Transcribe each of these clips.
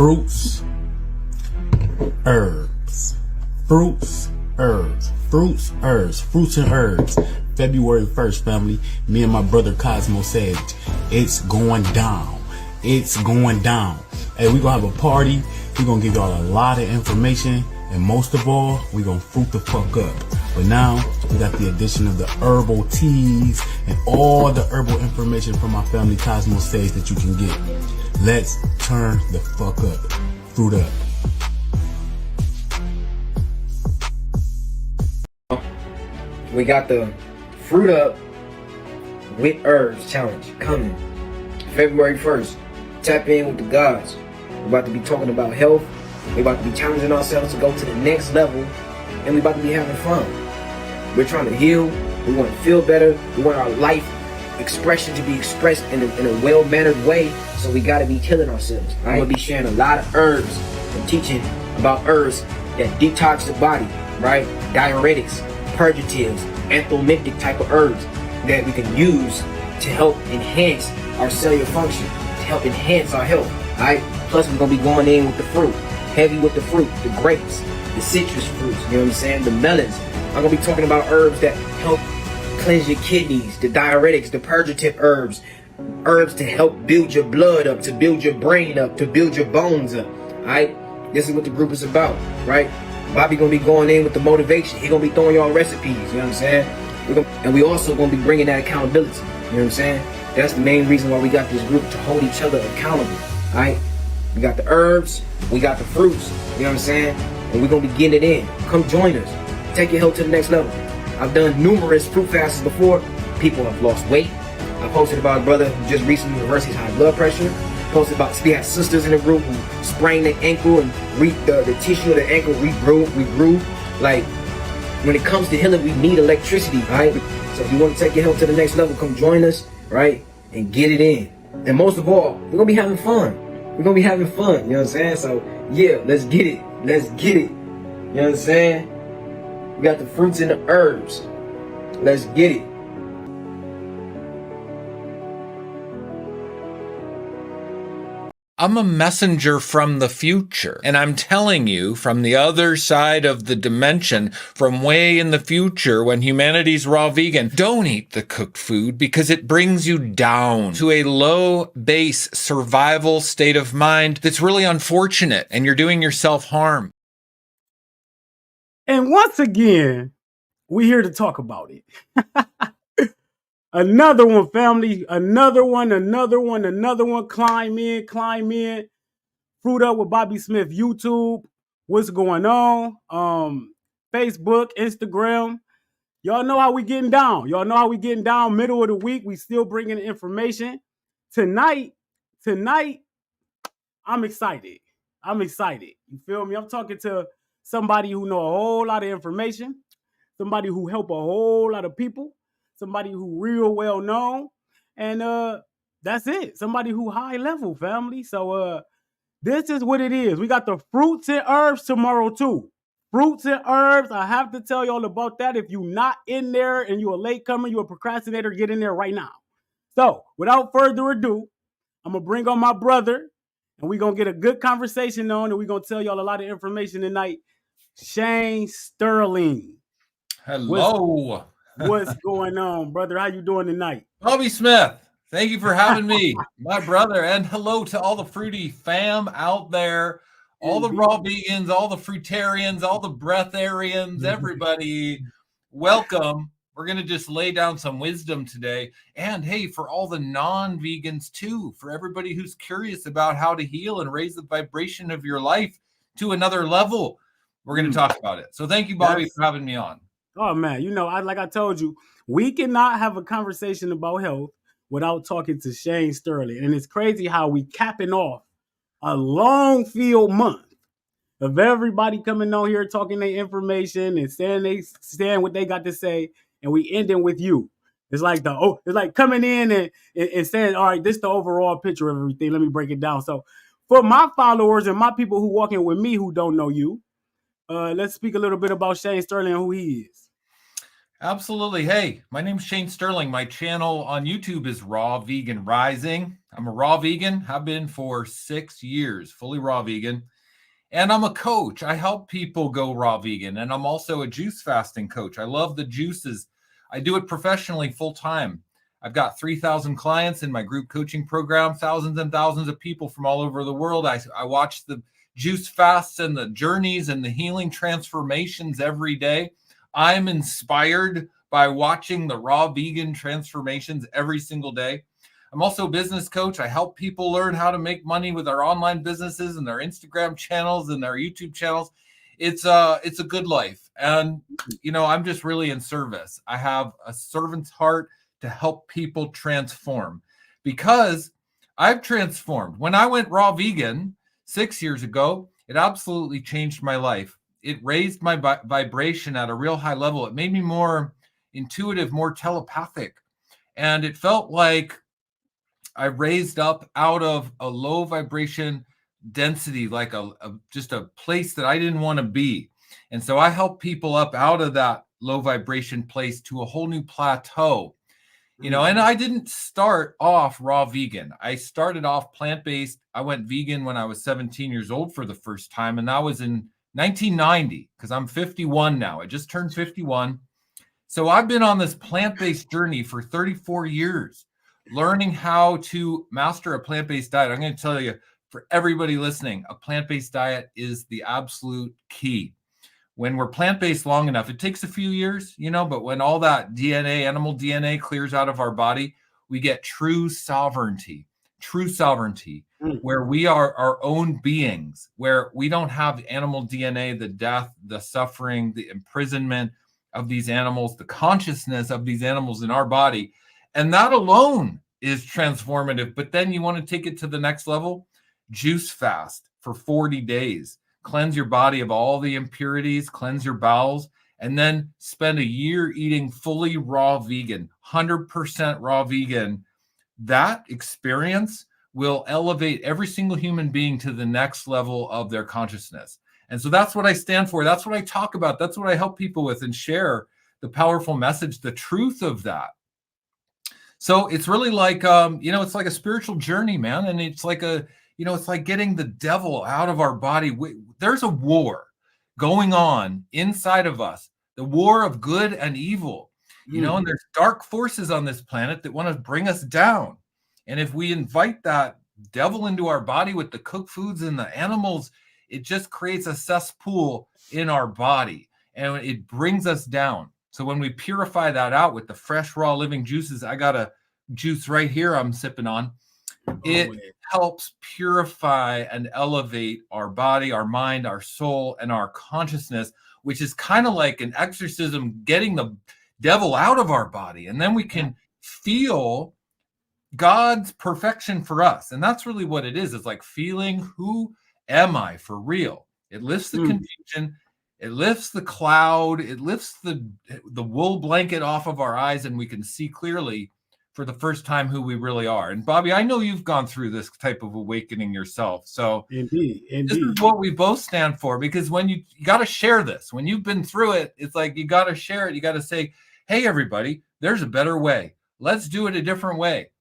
fruits, herbs. Fruits, herbs. Fruits, herbs. Fruits and herbs. February 1st, family. Me and my brother Cosmo said it's going down. It's going down. Hey, we gonna have a party. We gonna give y'all a lot of information. And most of all, we gonna fruit the fuck up. But now, we got the addition of the herbal teas and all the herbal information from my family Cosmo Sage that you can get. Let's turn the fuck up. Fruit up. We got the Fruit Up with Herbs Challenge coming February 1st. Tap in with the gods. We're about to be talking about health. We're about to be challenging ourselves to go to the next level. And we're about to be having fun. We're trying to heal. We want to feel better. We want our life expression to be expressed in a well-mannered way. So we got to be killing ourselves. I'm going to be sharing a lot of herbs and teaching about herbs that detox the body, right? Diuretics, purgatives, anthelmintic type of herbs that we can use to help enhance our cellular function, to help enhance our health, alright? Plus we're gonna be going in with the fruit, heavy with the fruit, the grapes, the citrus fruits, you know what I'm saying, the melons. I'm gonna be talking about herbs that help cleanse your kidneys, the diuretics, the purgative herbs, herbs to help build your blood up, to build your brain up, to build your bones up, alright? This is what the group is about, right? Bobby gonna be going in with the motivation. He gonna be throwing y'all recipes, you know what I'm saying? And we also gonna be bringing that accountability, you know what I'm saying? That's the main reason why we got this group, to hold each other accountable, alright? We got the herbs, we got the fruits, you know what I'm saying? And we're gonna be getting it in. Come join us. Take your health to the next level. I've done numerous fruit fasts before. People have lost weight. I posted about a brother who just recently reversed his high blood pressure. Posted about, we had sisters in the group who sprained their ankle and the tissue of the ankle regrew. Like, when it comes to healing, we need electricity, right? So if you want to take your health to the next level, come join us, right? And get it in. And most of all, we're gonna be having fun. We're gonna be having fun, you know what I'm saying? So yeah, let's get it. Let's get it. You know what I'm saying? We got the fruits and the herbs. Let's get it. I'm a messenger from the future, and I'm telling you from the other side of the dimension, from way in the future when humanity's raw vegan, don't eat the cooked food because it brings you down to a low base survival state of mind that's really unfortunate, and you're doing yourself harm. And once again, we're here to talk about it. Another one, family. Another one. Climb in. Fruit Up with Bobby Smith, YouTube. What's going on? Facebook, Instagram. Y'all know how we getting down. Middle of the week, we still bringing information. Tonight, I'm excited. You feel me? I'm talking to somebody who know a whole lot of information. Somebody who help a whole lot of people. Somebody who real well known, and that's it. Somebody who high level, family. So this is what it is. We got the fruits and herbs tomorrow too. Fruits and herbs. I have to tell y'all about that. If you're not in there and you're a late comer, you're a procrastinator, get in there right now. So without further ado, I'm gonna bring on my brother, and we're gonna get a good conversation on, and we're gonna tell y'all a lot of information tonight. Shane Sterling. Hello. What's going on, brother? How you doing tonight? Bobby Smith, thank you for having me, my brother, and hello to all the fruity fam out there, all the raw vegans, all the fruitarians, all the breatharians, everybody, welcome. We're going to just lay down some wisdom today. And hey, for all the non-vegans too, for everybody who's curious about how to heal and raise the vibration of your life to another level, we're going to talk about it. So thank you, Bobby, for having me on. Oh man, like I told you, we cannot have a conversation about health without talking to Shane Sterling. And it's crazy how we capping off a long field month of everybody coming on here talking their information and saying what they got to say, and we ending with you. It's like coming in and saying, all right, this is the overall picture of everything. Let me break it down. So for my followers and my people who walking with me who don't know you, let's speak a little bit about Shane Sterling and who he is. Absolutely. Hey, my name's Shane Sterling. My channel on YouTube is Raw Vegan Rising. I'm a raw vegan. Have been for 6 years, fully raw vegan. And I'm a coach. I help people go raw vegan. And I'm also a juice fasting coach. I love the juices. I do it professionally full time. I've got 3,000 clients in my group coaching program, thousands and thousands of people from all over the world. I watch the juice fasts and the journeys and the healing transformations every day. I'm inspired by watching the raw vegan transformations every single day. I'm also a business coach. I help people learn how to make money with their online businesses and their Instagram channels and their YouTube channels. It's a good life. And, I'm just really in service. I have a servant's heart to help people transform because I've transformed. When I went raw vegan 6 years ago, it absolutely changed my life. It raised my vibration at a real high level. It made me more intuitive, more telepathic. And it felt like I raised up out of a low vibration density, like just a place that I didn't want to be. And so I help people up out of that low vibration place to a whole new plateau. And I didn't start off raw vegan. I started off plant-based. I went vegan when I was 17 years old for the first time. And that was in 1990, because I'm 51 now. I just turned 51. So I've been on this plant-based journey for 34 years, learning how to master a plant-based diet. I'm going to tell you, for everybody listening, a plant-based diet is the absolute key. When we're plant-based long enough, it takes a few years, but when all that DNA, animal DNA clears out of our body, we get true sovereignty, where we are our own beings, where we don't have animal DNA, the death, the suffering, the imprisonment of these animals, the consciousness of these animals in our body. And that alone is transformative. But then you want to take it to the next level, juice fast for 40 days. Cleanse your body of all the impurities, cleanse your bowels, and then spend a year eating fully raw vegan, 100% raw vegan. That experience will elevate every single human being to the next level of their consciousness. And so that's what I stand for. That's what I talk about. That's what I help people with and share the powerful message, the truth of that. So it's really like, it's like a spiritual journey, man. And it's like it's like getting the devil out of our body. There's a war going on inside of us, the war of good and evil, and there's dark forces on this planet that want to bring us down. And if we invite that devil into our body with the cooked foods and the animals, it just creates a cesspool in our body and it brings us down. So when we purify that out with the fresh, raw, living juices, I got a juice right here I'm sipping on. It helps purify and elevate our body, our mind, our soul, and our consciousness, which is kind of like an exorcism, getting the devil out of our body. And then we can feel God's perfection for us. And that's really what it is. It's like feeling, who am I for real? It lifts the confusion. It lifts the cloud. It lifts the wool blanket off of our eyes, and we can see clearly for the first time who we really are. And Bobby, I know you've gone through this type of awakening yourself. So indeed. This is what we both stand for, because when you got to share this, when you've been through it, it's like, you got to share it. You got to say, hey, everybody, there's a better way. Let's do it a different way.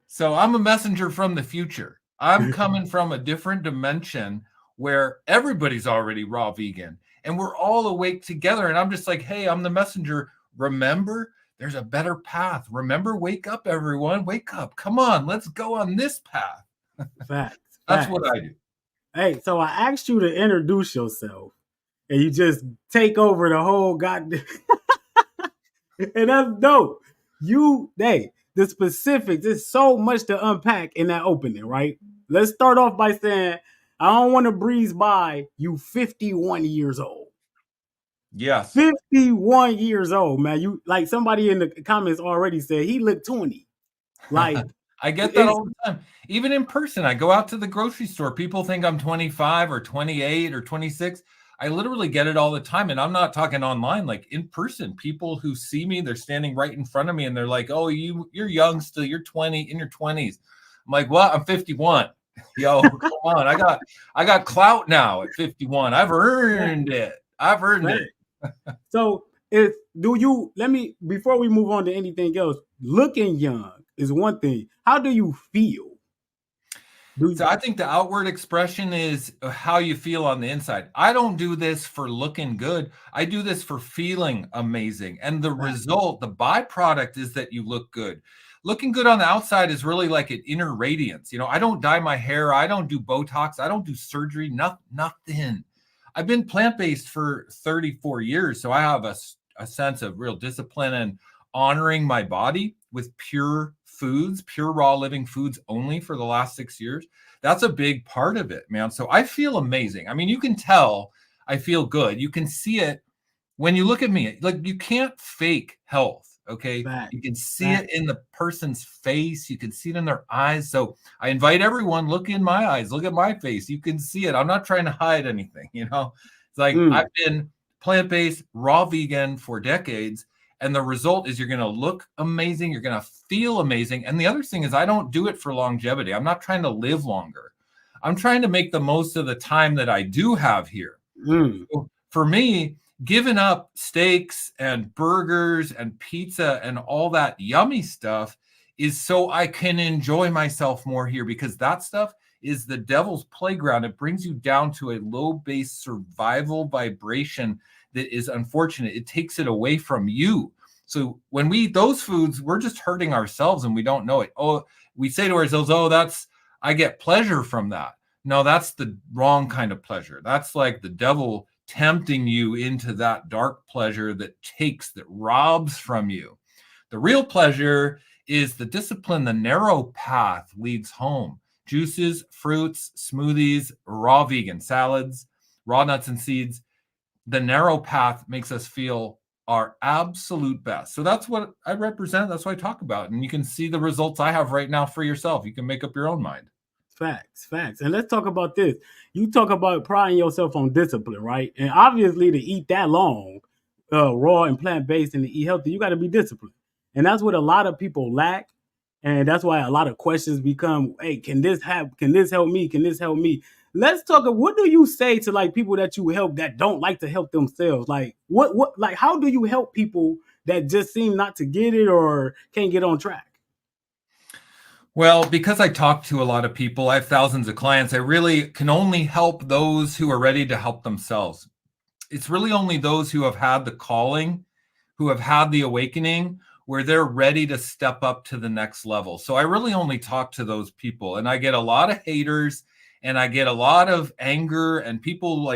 So I'm a messenger from the future. I'm coming from a different dimension where everybody's already raw vegan and we're all awake together. And I'm just like, hey, I'm the messenger. Remember, there's a better path. Remember, wake up, everyone. Wake up. Come on, let's go on this path. Facts. That's what I do. Hey, so I asked you to introduce yourself and you just take over the whole goddamn. And that's dope. The specifics, there's so much to unpack in that opening, right? Let's start off by saying, I don't want to breeze by you 51 years old. Yes. 51 years old, man. You, like somebody in the comments already said, he looked 20. Like, I get that all the time. Even in person, I go out to the grocery store. People think I'm 25 or 28 or 26. I literally get it all the time. And I'm not talking online, like in person. People who see me, they're standing right in front of me and they're like, oh, you're young still. You're 20, in your 20s. I'm like, what? I'm 51. Yo, come on. I got clout now at 51. I've earned it. So Let me, before we move on to anything else, looking young is one thing. How do you feel? So I think the outward expression is how you feel on the inside. I don't do this for looking good. I do this for feeling amazing. And the result, the byproduct is that you look good. Looking good on the outside is really like an inner radiance. I don't dye my hair. I don't do Botox. I don't do surgery. Nothing. I've been plant-based for 34 years. So I have a sense of real discipline and honoring my body with pure foods, pure raw living foods only for the last 6 years. That's a big part of it, man. So I feel amazing. I mean, you can tell I feel good. You can see it when you look at me. Like, you can't fake health, okay? You can see it in the person's face. You can see it in their eyes. So I invite everyone, look in my eyes, look at my face. You can see it. I'm not trying to hide anything, It's like I've been plant-based, raw vegan for decades. And the result is you're going to look amazing. You're going to feel amazing. And the other thing is I don't do it for longevity. I'm not trying to live longer. I'm trying to make the most of the time that I do have here. So for me, giving up steaks and burgers and pizza and all that yummy stuff is so I can enjoy myself more here, because that stuff is the devil's playground. It brings you down to a low base survival vibration that is unfortunate. It takes it away from you. So when we eat those foods, we're just hurting ourselves and we don't know it. Oh, we say to ourselves, I get pleasure from that. No, that's the wrong kind of pleasure. That's like the devil tempting you into that dark pleasure that robs from you. The real pleasure is the discipline. The narrow path leads home. Juices, fruits, smoothies, raw vegan salads, raw nuts and seeds. The narrow path makes us feel our absolute best. So that's what I represent. That's what I talk about. And you can see the results I have right now for yourself. You can make up your own mind. Facts. And let's talk about this. You talk about priding yourself on discipline, right? And obviously to eat that long, raw and plant-based, and to eat healthy, you got to be disciplined. And that's what a lot of people lack. And that's why a lot of questions become, hey, can this help me? Can this help me? Let's talk. What do you say to like people that you help that don't like to help themselves? Like how do you help people that just seem not to get it or can't get on track? Well, because I talk to a lot of people, I have thousands of clients. I really can only help those who are ready to help themselves. It's really only those who have had the calling, who have had the awakening, where they're ready to step up to the next level. So I really only talk to those people, and I get a lot of haters and I get a lot of anger, and people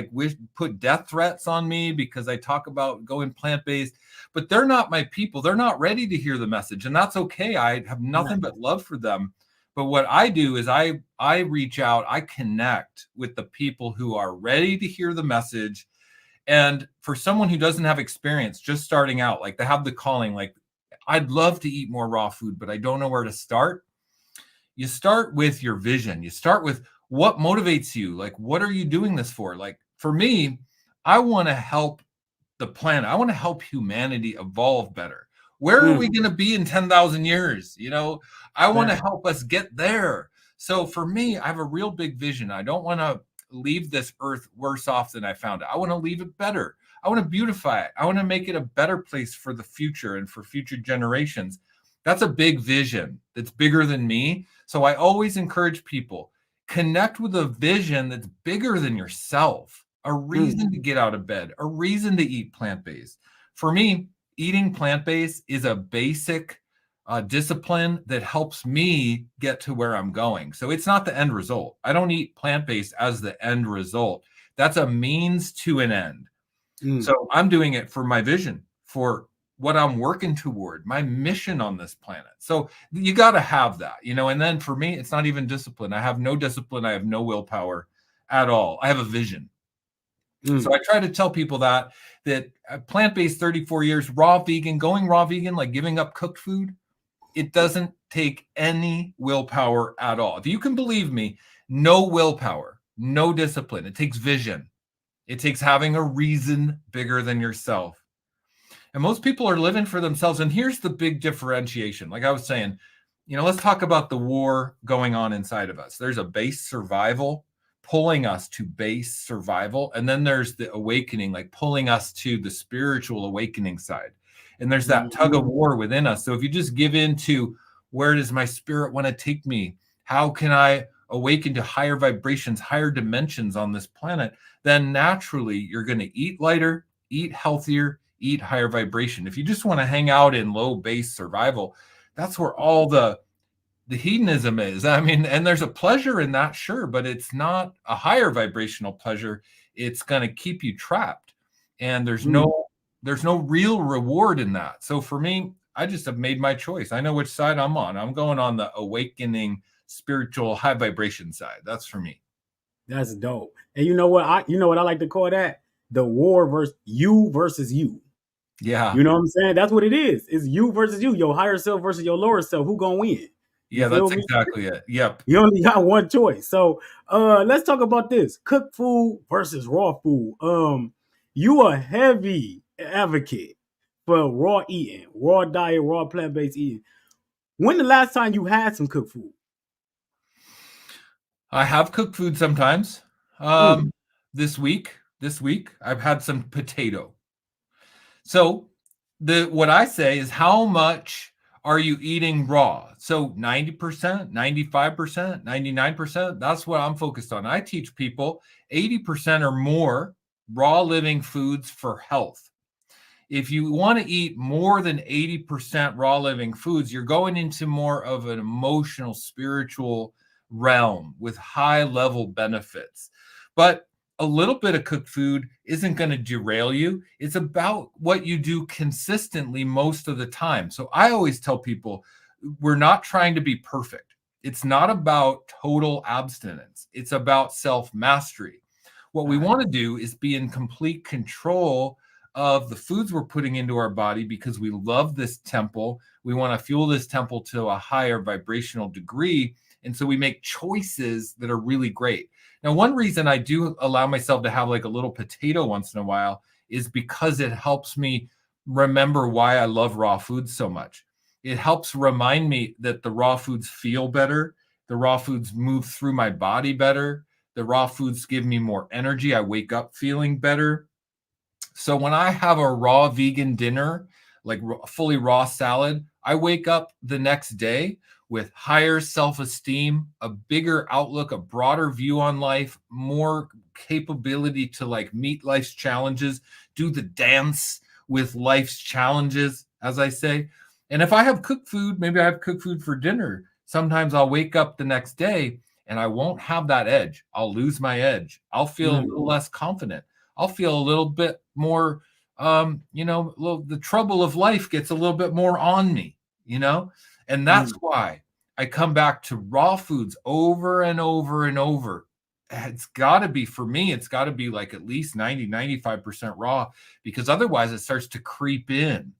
put death threats on me because I talk about going plant-based, but they're not my people. They're not ready to hear the message, and that's okay. I have nothing but love for them. But what I do is I reach out, I connect with the people who are ready to hear the message. And for someone who doesn't have experience, just starting out, like they have the calling, like I'd love to eat more raw food, but I don't know where to start. You start with your vision. You start with what motivates you. Like, what are you doing this for? Like, for me, I want to help the planet. I want to help humanity evolve better. Where are we going to be in 10,000 years? I want to help us get there. So for me, I have a real big vision. I don't want to leave this earth worse off than I found it. I want to leave it better. I want to beautify it. I want to make it a better place for the future and for future generations. That's a big vision that's bigger than me. So I always encourage people, connect with a vision that's bigger than yourself, a reason to get out of bed, a reason to eat plant-based. For me, eating plant-based is a basic discipline that helps me get to where I'm going. So it's not the end result. I don't eat plant-based as the end result. That's a means to an end. So I'm doing it for my vision, for what I'm working toward, my mission on this planet. So you got to have that, and then for me, it's not even discipline. I have no discipline. I have no willpower at all. I have a vision. So I try to tell people that plant-based 34 years, going raw vegan, like giving up cooked food, it doesn't take any willpower at all. If you can believe me, no willpower, no discipline. It takes vision. It takes having a reason bigger than yourself. And most people are living for themselves. And here's the big differentiation. Like I was saying, let's talk about the war going on inside of us. There's a base survival pulling us to base survival. And then there's the awakening, like pulling us to the spiritual awakening side. And there's that tug of war within us. So if you just give in to where does my spirit want to take me? How can I awaken to higher vibrations, higher dimensions on this planet? Then naturally you're going to eat lighter, eat healthier, eat higher vibration. If you just want to hang out in low base survival, that's where all the hedonism is. I mean, and there's a pleasure in that, sure, but it's not a higher vibrational pleasure. It's going to keep you trapped. And there's no real reward in that. So for me, I just have made my choice. I know which side I'm on. I'm going on the awakening, spiritual, high vibration side. That's for me. That's dope. And you know what I like to call that? The war versus you. Yeah. You know what I'm saying? That's what it is. It's you versus you. Your higher self versus your lower self. Who gonna win? Yeah, that's exactly it. Yep. You only got one choice. So let's talk about this. Cooked food versus raw food. You a heavy advocate for raw eating, raw diet, raw plant-based eating. When the last time you had some cooked food? I have cooked food sometimes. This week I've had some potato. So what I say is, how much are you eating raw? So 90%, 95%, 99%, that's what I'm focused on. I teach people 80% or more raw living foods for health. If you want to eat more than 80% raw living foods, you're going into more of an emotional, spiritual realm with high level benefits. But a little bit of cooked food isn't going to derail you. It's about what you do consistently most of the time. So I always tell people, we're not trying to be perfect. It's not about total abstinence. It's about self-mastery. What we want to do is be in complete control of the foods we're putting into our body, because we love this temple. We want to fuel this temple to a higher vibrational degree. And so we make choices that are really great. Now, one reason I do allow myself to have like a little potato once in a while is because it helps me remember why I love raw foods so much. It helps remind me that the raw foods feel better. The raw foods move through my body better. The raw foods give me more energy. I wake up feeling better. So when I have a raw vegan dinner, like fully raw salad, I wake up the next day with higher self-esteem, a bigger outlook, a broader view on life, more capability to like meet life's challenges, do the dance with life's challenges, as I say. And if I have cooked food, maybe I have cooked food for dinner, sometimes I'll wake up the next day and I won't have that edge. I'll lose my edge. I'll feel a little less confident. I'll feel a little bit more, the trouble of life gets a little bit more on me, and that's why I come back to raw foods over and over and over. It's got to be, for me, it's got to be like at least 95% raw, because otherwise it starts to creep in.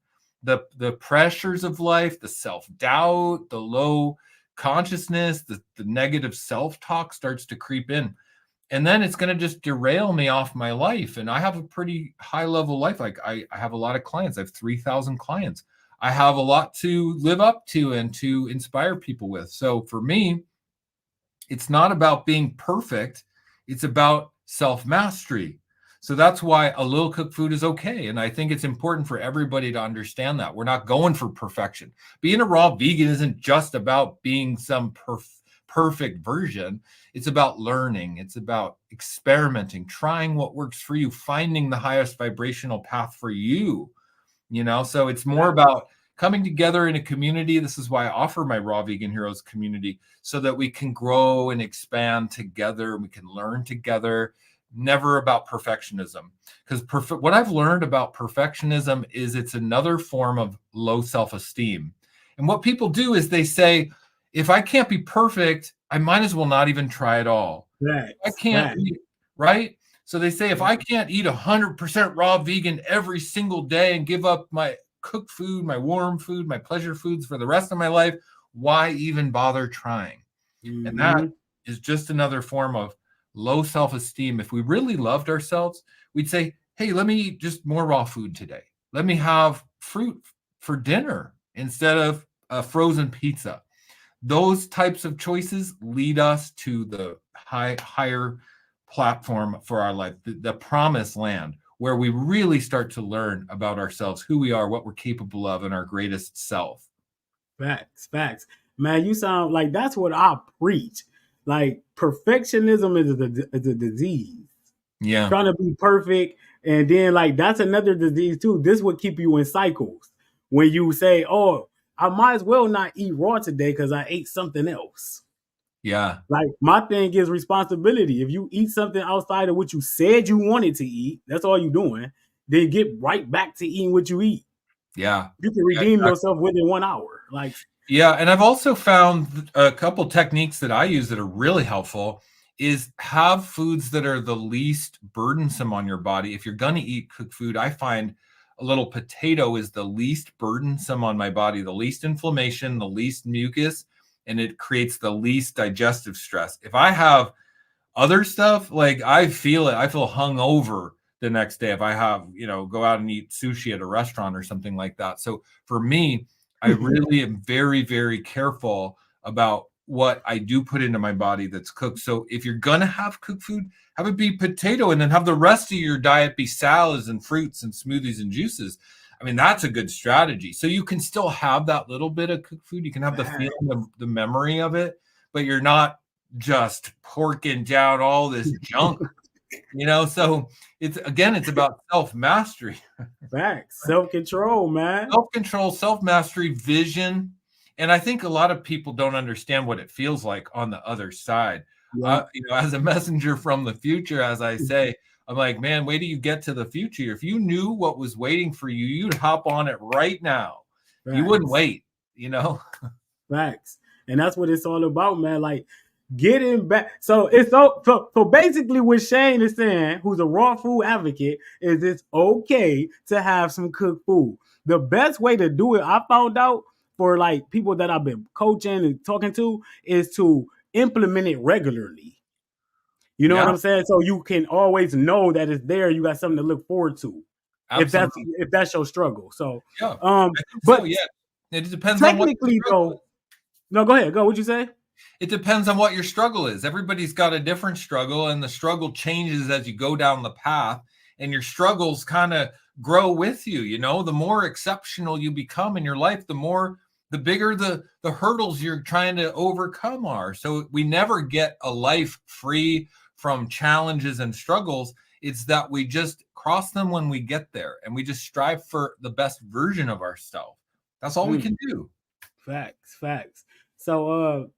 The pressures of life, the self-doubt, the low consciousness, the negative self-talk starts to creep in. And then it's going to just derail me off my life. And I have a pretty high level life. Like I have a lot of clients. I have 3,000 clients. I have a lot to live up to and to inspire people with. So for me, it's not about being perfect. It's about self-mastery. So that's why a little cooked food is okay. And I think it's important for everybody to understand that. We're not going for perfection. Being a raw vegan isn't just about being some perfect version. It's about learning. It's about experimenting, trying what works for you, finding the highest vibrational path for you. So it's more about coming together in a community. This is why I offer my Raw Vegan Heroes community, so that we can grow and expand together. We can learn together. Never about perfectionism, because what I've learned about perfectionism is it's another form of low self-esteem. And what people do is they say, if I can't be perfect, I might as well not even try at all. I can't eat, right? So they say, if I can't eat 100% raw vegan every single day and give up my cooked food, my warm food, my pleasure foods for the rest of my life, why even bother trying? And that is just another form of low self-esteem. If we really loved ourselves, we'd say, hey, let me eat just more raw food today. Let me have fruit for dinner instead of a frozen pizza. Those types of choices lead us to the higher platform for our life, the promised land, where we really start to learn about ourselves, who we are, what we're capable of, and our greatest self. Facts, facts. Man, you sound like that's what I preach. Like perfectionism is a disease. Yeah. Trying to be perfect. And then like that's another disease too. This would keep you in cycles. When you say, oh, I might as well not eat raw today because I ate something else. Yeah. Like my thing is responsibility. If you eat something outside of what you said you wanted to eat, that's all you're doing. Then get right back to eating what you eat. Yeah. You can redeem yourself within 1 hour. Like, yeah. And I've also found a couple techniques that I use that are really helpful is have foods that are the least burdensome on your body. If you're going to eat cooked food, I find a little potato is the least burdensome on my body, the least inflammation, the least mucus, and it creates the least digestive stress. If I have other stuff, like I feel it, I feel hungover the next day if I have, go out and eat sushi at a restaurant or something like that. So for me, I really am very, very careful about what I do put into my body that's cooked. So if you're gonna have cooked food, have it be potato, and then have the rest of your diet be salads and fruits and smoothies and juices. I mean, that's a good strategy. So you can still have that little bit of cooked food. You can have the feeling, the memory of it, but you're not just porking down all this junk. So it's about self-mastery. facts, self-control, man. Self-control, self-mastery, vision. And I think a lot of people don't understand what it feels like on the other side. Yeah. As a messenger from the future, as I say, I'm like, man, wait till you get to the future. If you knew what was waiting for you, you'd hop on it right now. Facts. You wouldn't wait, Facts. And that's what it's all about, man. Like getting back. So it's so basically what Shane is saying, who's a raw food advocate, is it's okay to have some cooked food. The best way to do it, I found out, for like people that I've been coaching and talking to, is to implement it regularly. You know what I'm saying? So you can always know that it's there. You got something to look forward to. Absolutely. If that's your struggle. So yeah. but it depends on what technically though. No, go ahead. Go. What'd you say? It depends on what your struggle is. Everybody's got a different struggle, and the struggle changes as you go down the path, and your struggles kind of grow with you. The more exceptional you become in your life, the bigger the hurdles you're trying to overcome are. So we never get a life free from challenges and struggles. It's that we just cross them when we get there, and we just strive for the best version of ourselves. That's all we can do. Facts. So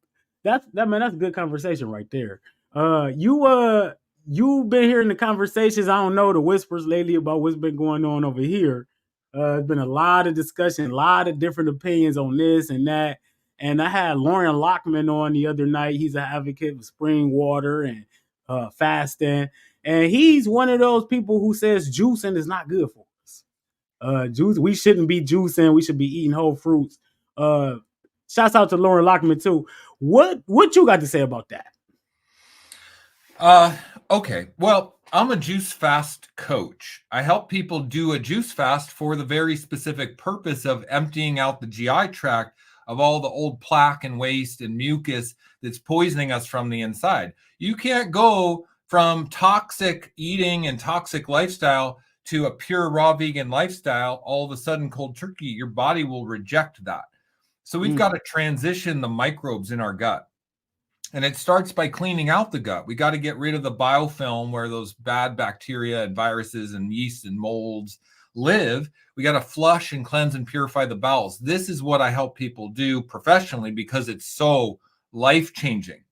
that's a good conversation right there. You've been hearing the conversations, I don't know, the whispers lately about what's been going on over here. There's been a lot of discussion, a lot of different opinions on this and that. And I had Lauren Lockman on the other night. He's an advocate for spring water and fasting. And he's one of those people who says juicing is not good for us. We shouldn't be juicing. We should be eating whole fruits. Shouts out to Lauren Lockman too. What you got to say about that? Okay. Well, I'm a juice fast coach. I help people do a juice fast for the very specific purpose of emptying out the GI tract of all the old plaque and waste and mucus that's poisoning us from the inside. You can't go from toxic eating and toxic lifestyle to a pure raw vegan lifestyle all of a sudden cold turkey. Your body will reject that. So we've got to transition the microbes in our gut. And it starts by cleaning out the gut. We got to get rid of the biofilm where those bad bacteria and viruses and yeast and molds live. We got to flush and cleanse and purify the bowels. This is what I help people do professionally because it's so life-changing.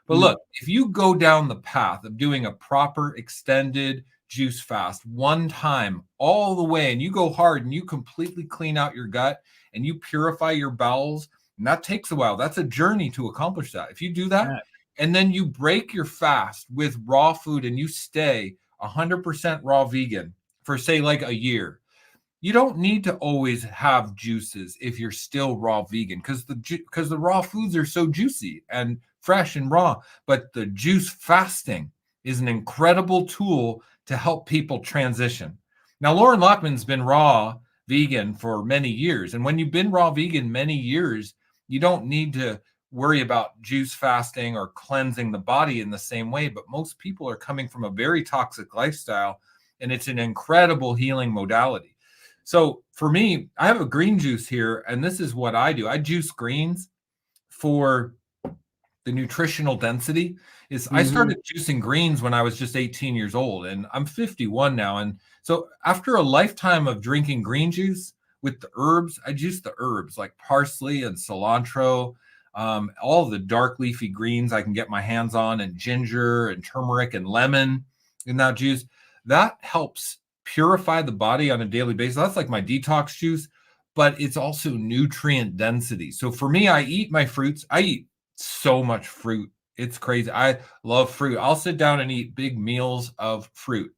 But look, if you go down the path of doing a proper extended juice fast one time all the way, and you go hard and you completely clean out your gut and you purify your bowels, and that takes a while. That's a journey to accomplish that. If you do that, and then you break your fast with raw food and you stay 100% raw vegan for say like a year, you don't need to always have juices if you're still raw vegan because the raw foods are so juicy and fresh and raw. But the juice fasting is an incredible tool to help people transition. Now, Lauren Lockman's been raw vegan for many years. And when you've been raw vegan many years, you don't need to worry about juice fasting or cleansing the body in the same way, but most people are coming from a very toxic lifestyle, and it's an incredible healing modality. So for me, I have a green juice here, and this is what I do. I juice greens for the nutritional density. I started juicing greens when I was just 18 years old, and I'm 51 now. And so after a lifetime of drinking green juice with the herbs, I juice the herbs like parsley and cilantro, all the dark leafy greens I can get my hands on, and ginger and turmeric and lemon in that juice. That helps purify the body on a daily basis. That's like my detox juice, but it's also nutrient density. So for me, I eat my fruits. I eat so much fruit. It's crazy. I love fruit. I'll sit down and eat big meals of fruit.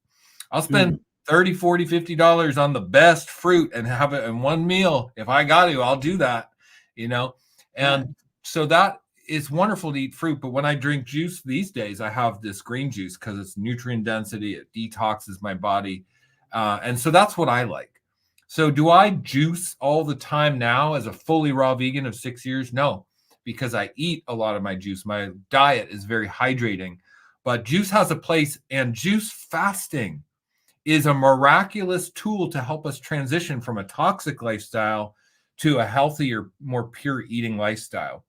I'll spend $30, $40, $50 on the best fruit and have it in one meal. If I got to, I'll do that, And so that it's wonderful to eat fruit. But when I drink juice these days, I have this green juice because it's nutrient density. It detoxes my body. And so that's what I like. So do I juice all the time now as a fully raw vegan of 6 years? No, because I eat a lot of my juice. My diet is very hydrating, but juice has a place, and juice fasting is a miraculous tool to help us transition from a toxic lifestyle to a healthier, more pure eating lifestyle.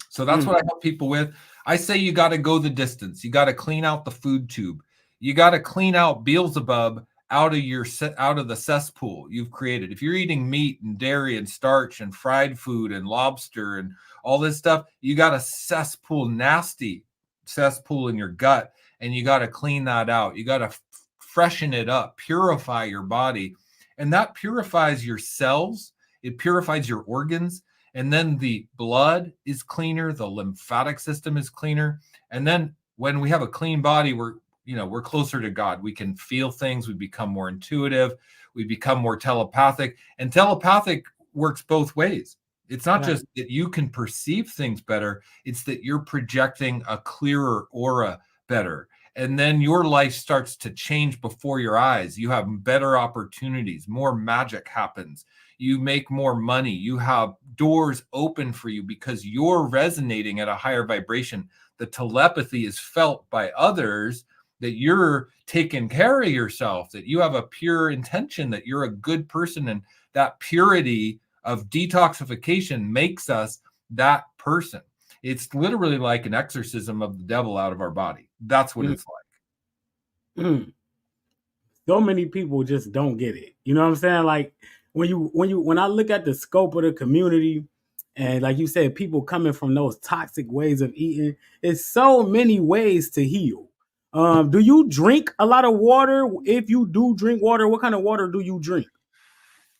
So that's what I help people with. I say you got to go the distance. You got to clean out the food tube. You got to clean out Beelzebub out of the cesspool you've created. If you're eating meat and dairy and starch and fried food and lobster and all this stuff, you got a nasty cesspool in your gut, and you got to clean that out. You got to freshen it up, purify your body, and that purifies your cells. It purifies your organs, and then the blood is cleaner, the lymphatic system is cleaner, and then when we have a clean body, we're closer to God. We can feel things. We become more intuitive. We become more telepathic. And telepathic works both ways. It's not just that you can perceive things better. It's that you're projecting a clearer aura better. And then your life starts to change before your eyes. You have better opportunities. More magic happens. You make more money. You have doors open for you because you're resonating at a higher vibration. The telepathy is felt by others, that you're taking care of yourself, that you have a pure intention, that you're a good person. And that purity of detoxification makes us that person. It's literally like an exorcism of the devil out of our body. That's what it's like. So many people just don't get it. You know what I'm saying? Like when I look at the scope of the community, and like you said, people coming from those toxic ways of eating, it's so many ways to heal. Do you drink a lot of water? If you do drink water, what kind of water do you drink?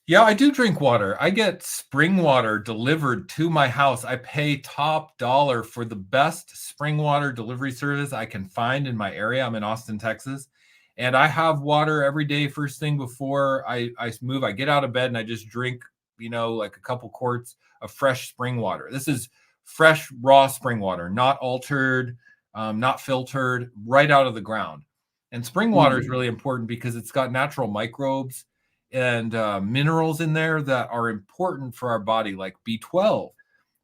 Yeah, I do drink water. I get spring water delivered to my house. I pay top dollar for the best spring water delivery service I can find in my area. I'm in Austin, Texas. And I have water every day, first thing before I move. I get out of bed and I just drink, like a couple quarts of fresh spring water. This is fresh, raw spring water, not altered, not filtered, right out of the ground. And spring water is really important because it's got natural microbes and minerals in there that are important for our body, like B12,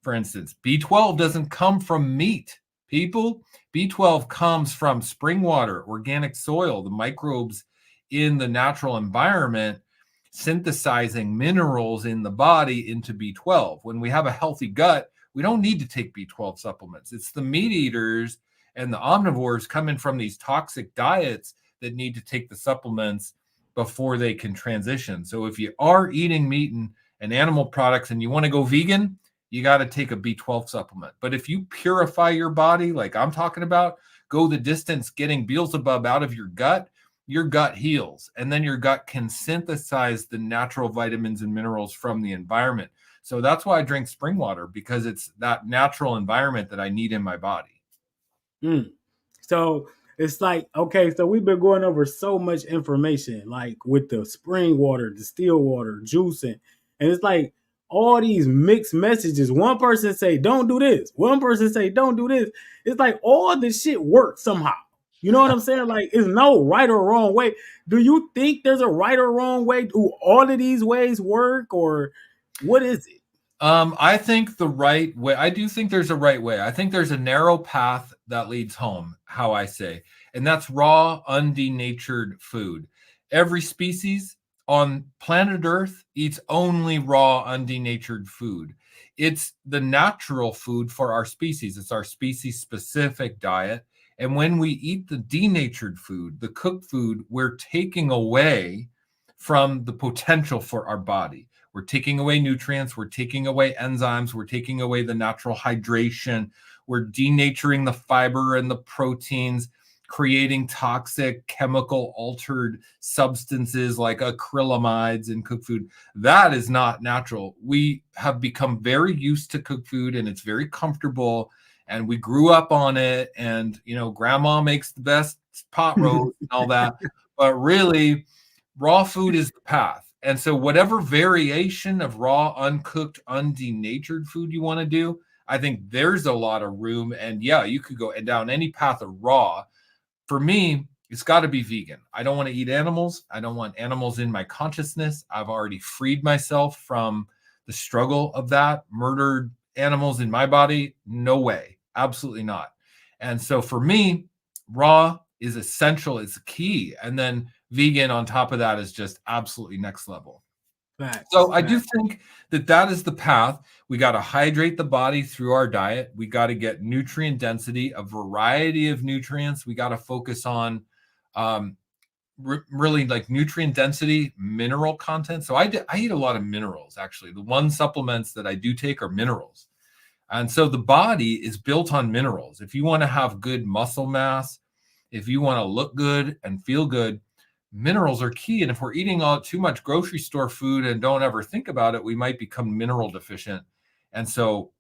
for instance. B12 doesn't come from meat, people. B12 comes from spring water, organic soil, the microbes in the natural environment synthesizing minerals in the body into B12. When we have a healthy gut, we don't need to take B12 supplements. It's the meat eaters and the omnivores coming from these toxic diets that need to take the supplements before they can transition. So if you are eating meat and animal products and you want to go vegan, you got to take a B12 supplement. But if you purify your body, like I'm talking about, go the distance getting Beelzebub out of your gut heals. And then your gut can synthesize the natural vitamins and minerals from the environment. So that's why I drink spring water, because it's that natural environment that I need in my body. So it's like, okay, so we've been going over so much information, like with the spring water, distilled water, juicing. And it's like all these mixed messages. One person say, don't do this. One person say, don't do this. It's like all this shit works somehow. You know what I'm saying? Like, it's no right or wrong way. Do you think there's a right or wrong way? Do all of these ways work, or what is it? I think the right way, I do think there's a right way. I think there's a narrow path that leads home, how I say, and that's raw, undenatured food. Every species on planet Earth eats only raw, undenatured food. It's the natural food for our species. It's our species specific diet. And when we eat the denatured food, the cooked food, we're taking away from the potential for our body. We're taking away nutrients, we're taking away enzymes, we're taking away the natural hydration, we're denaturing the fiber and the proteins, creating toxic chemical altered substances like acrylamides in cooked food. That is not natural. We have become very used to cooked food and it's very comfortable and we grew up on it, and grandma makes the best pot roast and all that. But really, raw food is the path. And so whatever variation of raw, uncooked, undenatured food you want to do, I think there's a lot of room. And yeah, you could go down any path of raw. For me, it's got to be vegan. I don't want to eat animals. I don't want animals in my consciousness. I've already freed myself from the struggle of that. Murdered animals in my body? No way. Absolutely not. And so for me, raw is essential. It's key. And then vegan on top of that is just absolutely next level. So I do think that is the path. We got to hydrate the body through our diet. We got to get nutrient density, a variety of nutrients. We got to focus on really like nutrient density, mineral content. So I eat a lot of minerals, actually. The one supplements that I do take are minerals. And so the body is built on minerals. If you want to have good muscle mass, if you want to look good and feel good, minerals are key. And if we're eating too much grocery store food and don't ever think about it, we might become mineral deficient. And so,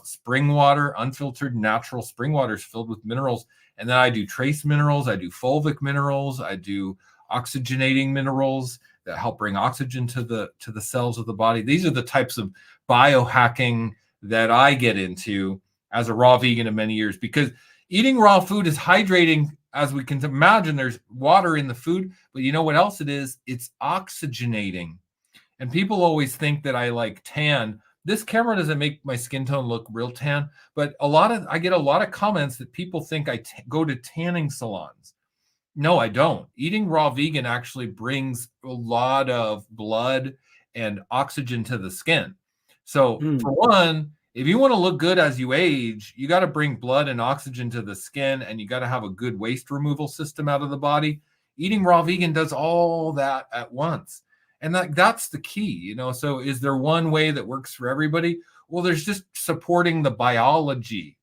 spring water, unfiltered natural spring water is filled with minerals. And then I do trace minerals, I do fulvic minerals, I do oxygenating minerals that help bring oxygen to the cells of the body. These are the types of biohacking that I get into as a raw vegan of many years, because eating raw food is hydrating. As we can imagine, there's water in the food, but you know what else it is? It's oxygenating. And people always think that I like tan. This camera doesn't make my skin tone look real tan, but I get a lot of comments that people think I go to tanning salons. No, I don't. Eating raw vegan actually brings a lot of blood and oxygen to the skin. So for one, if you want to look good as you age, you got to bring blood and oxygen to the skin, and you got to have a good waste removal system out of the body. Eating raw vegan does all that at once. And that's the key, So is there one way that works for everybody? Well, there's just supporting the biology.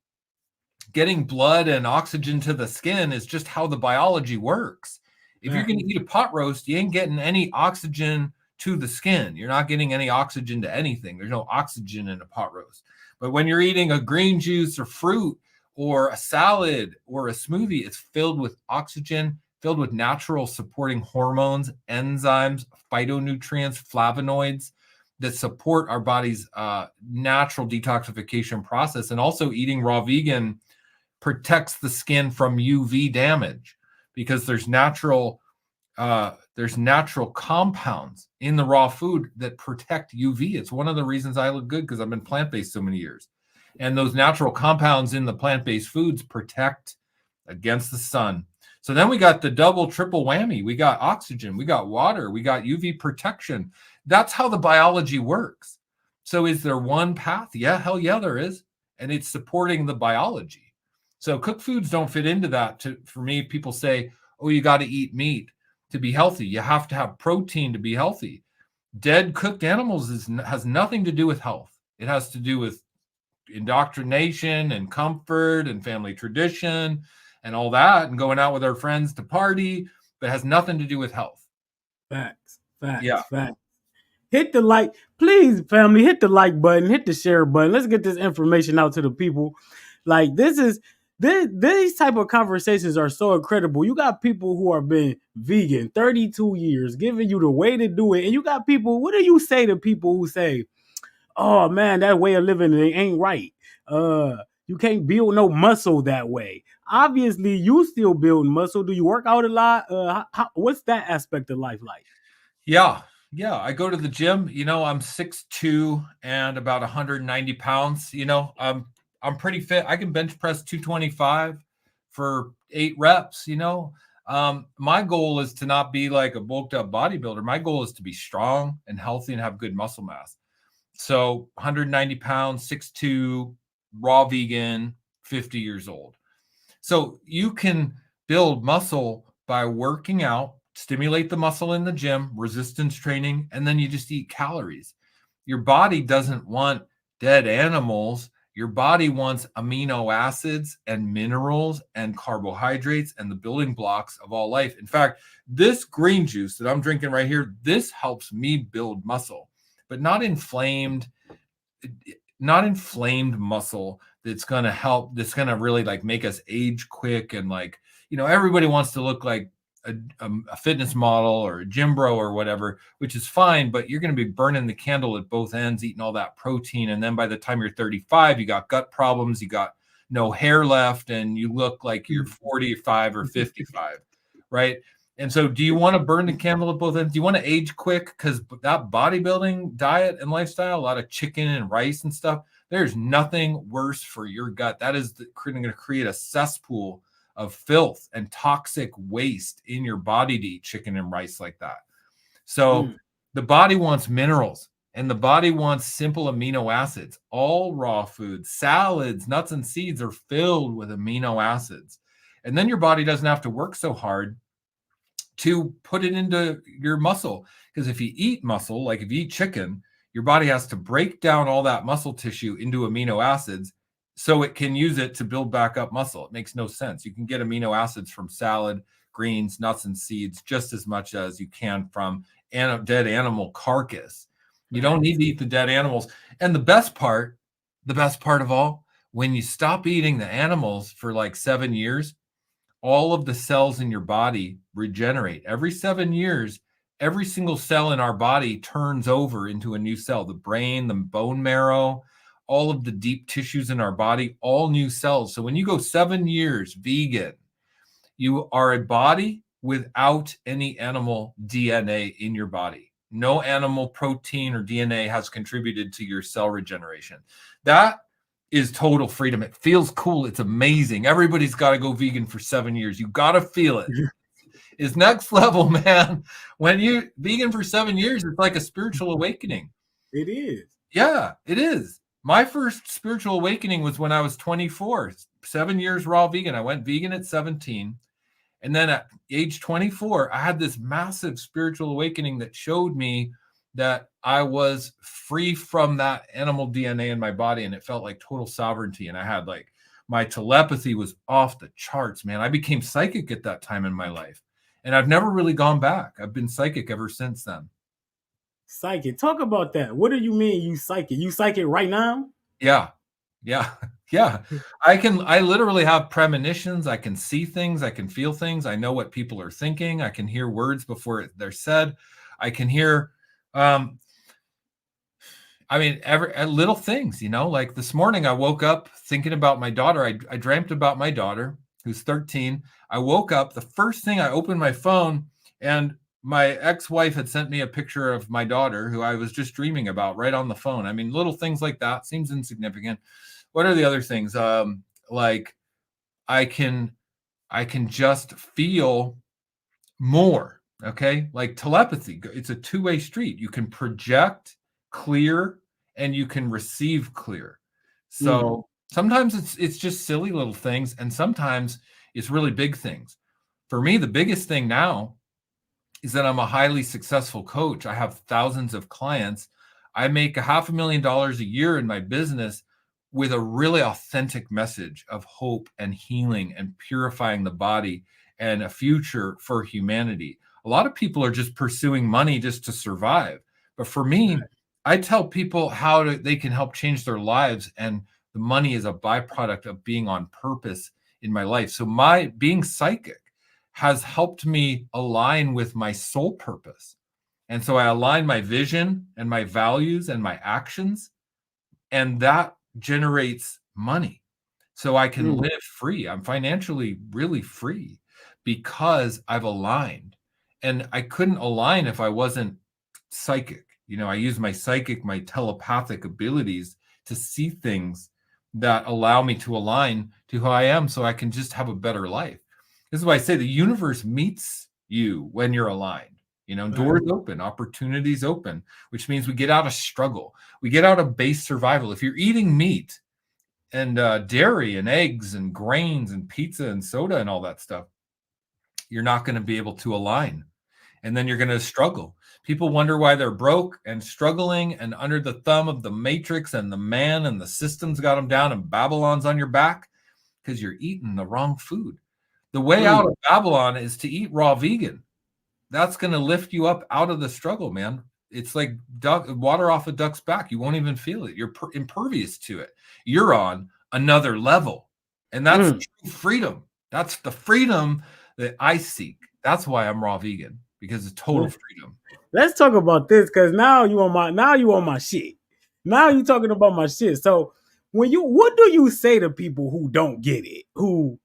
Getting blood and oxygen to the skin is just how the biology works. If you're going to eat a pot roast, you ain't getting any oxygen to the skin. You're not getting any oxygen to anything. There's no oxygen in a pot roast. But when you're eating a green juice or fruit or a salad or a smoothie, it's filled with oxygen, filled with natural supporting hormones, enzymes, phytonutrients, flavonoids that support our body's natural detoxification process. And also eating raw vegan protects the skin from UV damage, because there's natural compounds in the raw food that protect UV. It's one of the reasons I look good, because I've been plant-based so many years. And those natural compounds in the plant-based foods protect against the sun. So then we got the double, triple whammy. We got oxygen, we got water, we got UV protection. That's how the biology works. So is there one path? Yeah, hell yeah, there is. And it's supporting the biology. So cooked foods don't fit into that. For me, people say, oh, you got to eat meat to be healthy. You have to have protein to be healthy. Dead cooked animals has nothing to do with health. It has to do with indoctrination and comfort and family tradition and all that, and going out with our friends to party, but it has nothing to do with health. Facts. Yeah. Hit the like, please, family, hit the like button, hit the share button. Let's get this information out to the people. Like, these type of conversations are so incredible. You got people who have been vegan 32 years, giving you the way to do it. And you got people, what do you say to people who say, oh man, that way of living ain't right? You can't build no muscle that way. Obviously, you still build muscle. Do you work out a lot? What's that aspect of life like? Yeah, Yeah, I go to the gym. I'm 6'2" and about 190 pounds. I'm pretty fit. I can bench press 225 for 8 reps. My goal is to not be like a bulked up bodybuilder. My goal is to be strong and healthy and have good muscle mass. So 190 pounds, 6'2", raw vegan, 50 years old. So you can build muscle by working out, stimulate the muscle in the gym, resistance training, and then you just eat calories. Your body doesn't want dead animals. Your body wants amino acids and minerals and carbohydrates and the building blocks of all life. In fact, this green juice that I'm drinking right here, this helps me build muscle, but not inflamed muscle that's going to help, that's going to really like make us age quick. And like, everybody wants to look like a fitness model or a gym bro or whatever, which is fine, but you're going to be burning the candle at both ends, eating all that protein. And then by the time you're 35, you got gut problems, you got no hair left, and you look like you're 45 or 55, right? And so do you want to burn the candle at both ends? Do you want to age quick? Because that bodybuilding diet and lifestyle, a lot of chicken and rice and stuff, there's nothing worse for your gut. That is going to create a cesspool of filth and toxic waste in your body to eat chicken and rice like that. So the body wants minerals, and the body wants simple amino acids. All raw foods, salads, nuts, and seeds are filled with amino acids. And then your body doesn't have to work so hard to put it into your muscle. Because if you eat muscle, like if you eat chicken, your body has to break down all that muscle tissue into amino acids so it can use it to build back up muscle. It makes no sense. You can get amino acids from salad, greens, nuts, and seeds just as much as you can from a dead animal carcass. You don't need to eat the dead animals. And the best part of all, when you stop eating the animals for like 7 years, all of the cells in your body regenerate. Every 7 years, every single cell in our body turns over into a new cell. The brain, the bone marrow, all of the deep tissues in our body, all new cells. So when you go 7 years vegan, you are a body without any animal DNA in your body. No animal protein or DNA has contributed to your cell regeneration. That is total freedom. It feels cool. It's amazing. Everybody's got to go vegan for 7 years. You got to feel it. It's next level, man. When you vegan for 7 years, it's like a spiritual awakening. It is. Yeah, it is. My first spiritual awakening was when I was 24, 7 years raw vegan. I went vegan at 17. And then at age 24, I had this massive spiritual awakening that showed me that I was free from that animal DNA in my body, and it felt like total sovereignty. And I had like, my telepathy was off the charts, man. I became psychic at that time in my life, and I've never really gone back. I've been psychic ever since then. Psychic. Talk about that. What do you mean you psychic? You psychic right now? Yeah. I literally have premonitions. I can see things. I can feel things. I know what people are thinking. I can hear words before they're said. I can hear, every little things, like this morning I woke up thinking about my daughter. I dreamt about my daughter who's 13. I woke up, the first thing I opened my phone, and my ex-wife had sent me a picture of my daughter who I was just dreaming about right on the phone. I mean, little things like that seems insignificant. What are the other things? Like I can just feel more. Okay. Like telepathy. It's a two-way street. You can project clear and you can receive clear. So sometimes it's just silly little things, and sometimes it's really big things. For me, the biggest thing now is that I'm a highly successful coach. I have thousands of clients. I make $500,000 a year in my business with a really authentic message of hope and healing and purifying the body and a future for humanity. A lot of people are just pursuing money just to survive. But for me, I tell people how they can help change their lives, and the money is a byproduct of being on purpose in my life. So my being psychic has helped me align with my soul purpose. And so I align my vision and my values and my actions, and that generates money. So I can live free. I'm financially really free because I've aligned. And I couldn't align if I wasn't psychic. I use my psychic, my telepathic abilities to see things that allow me to align to who I am so I can just have a better life. This is why I say the universe meets you when you're aligned. Doors open, opportunities open, which means we get out of struggle. We get out of base survival. If you're eating meat and dairy and eggs and grains and pizza and soda and all that stuff, you're not going to be able to align. And then you're going to struggle. People wonder why they're broke and struggling and under the thumb of the matrix and the man and the system's got them down and Babylon's on your back because you're eating the wrong food. The way out of Babylon is to eat raw vegan. That's going to lift you up out of the struggle, man. It's like water off a duck's back. You won't even feel it. You're impervious to it. You're on another level. And that's true freedom. That's the freedom that I seek. That's why I'm raw vegan, because it's total freedom. Let's talk about this, because now you on my shit. Now you talking about my shit. So what do you say to people who don't get it, who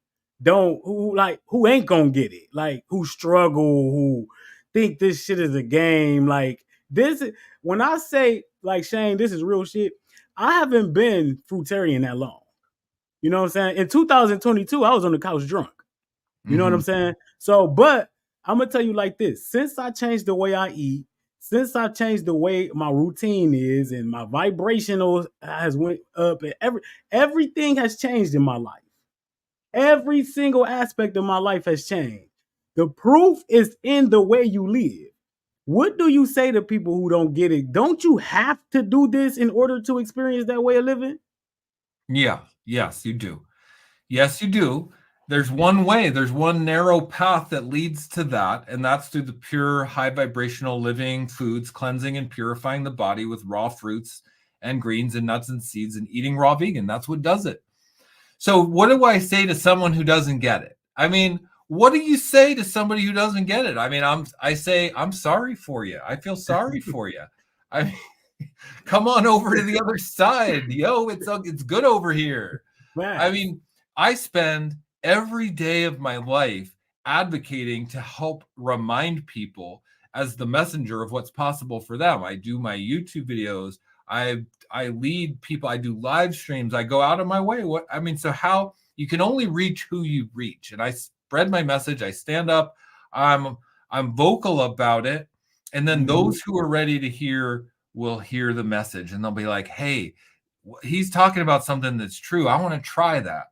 ain't gonna get it, like who struggle, who think this shit is a game? Like this, when I say, like, Shane, this is real shit. I haven't been fruitarian that long. You know what I'm saying? In 2022, I was on the couch drunk. You know what I'm saying? So, but I'm gonna tell you like this: since I changed the way I eat, since I changed the way my routine is, and my vibrational has went up, and everything has changed in my life. Every single aspect of my life has changed. The proof is in the way you live. What do you say to people who don't get it? Don't you have to do this in order to experience that way of living? Yeah. Yes, you do. Yes, you do. There's one way. There's one narrow path that leads to that, and that's through the pure, high vibrational living foods, cleansing and purifying the body with raw fruits and greens and nuts and seeds, and eating raw vegan. That's what does it. So what do I say to someone who doesn't get it? I mean, what do you say to somebody who doesn't get it? I mean, I say, I'm sorry for you. I feel sorry for you. I mean, come on over to the other side. Yo, it's good over here. Right. I mean, I spend every day of my life advocating to help remind people as the messenger of what's possible for them. I do my YouTube videos. I lead people. I do live streams. I go out of my way. So how you can only reach who you reach. And I spread my message. I stand up. I'm vocal about it. And then those who are ready to hear will hear the message, and they'll be like, hey, he's talking about something that's true. I want to try that,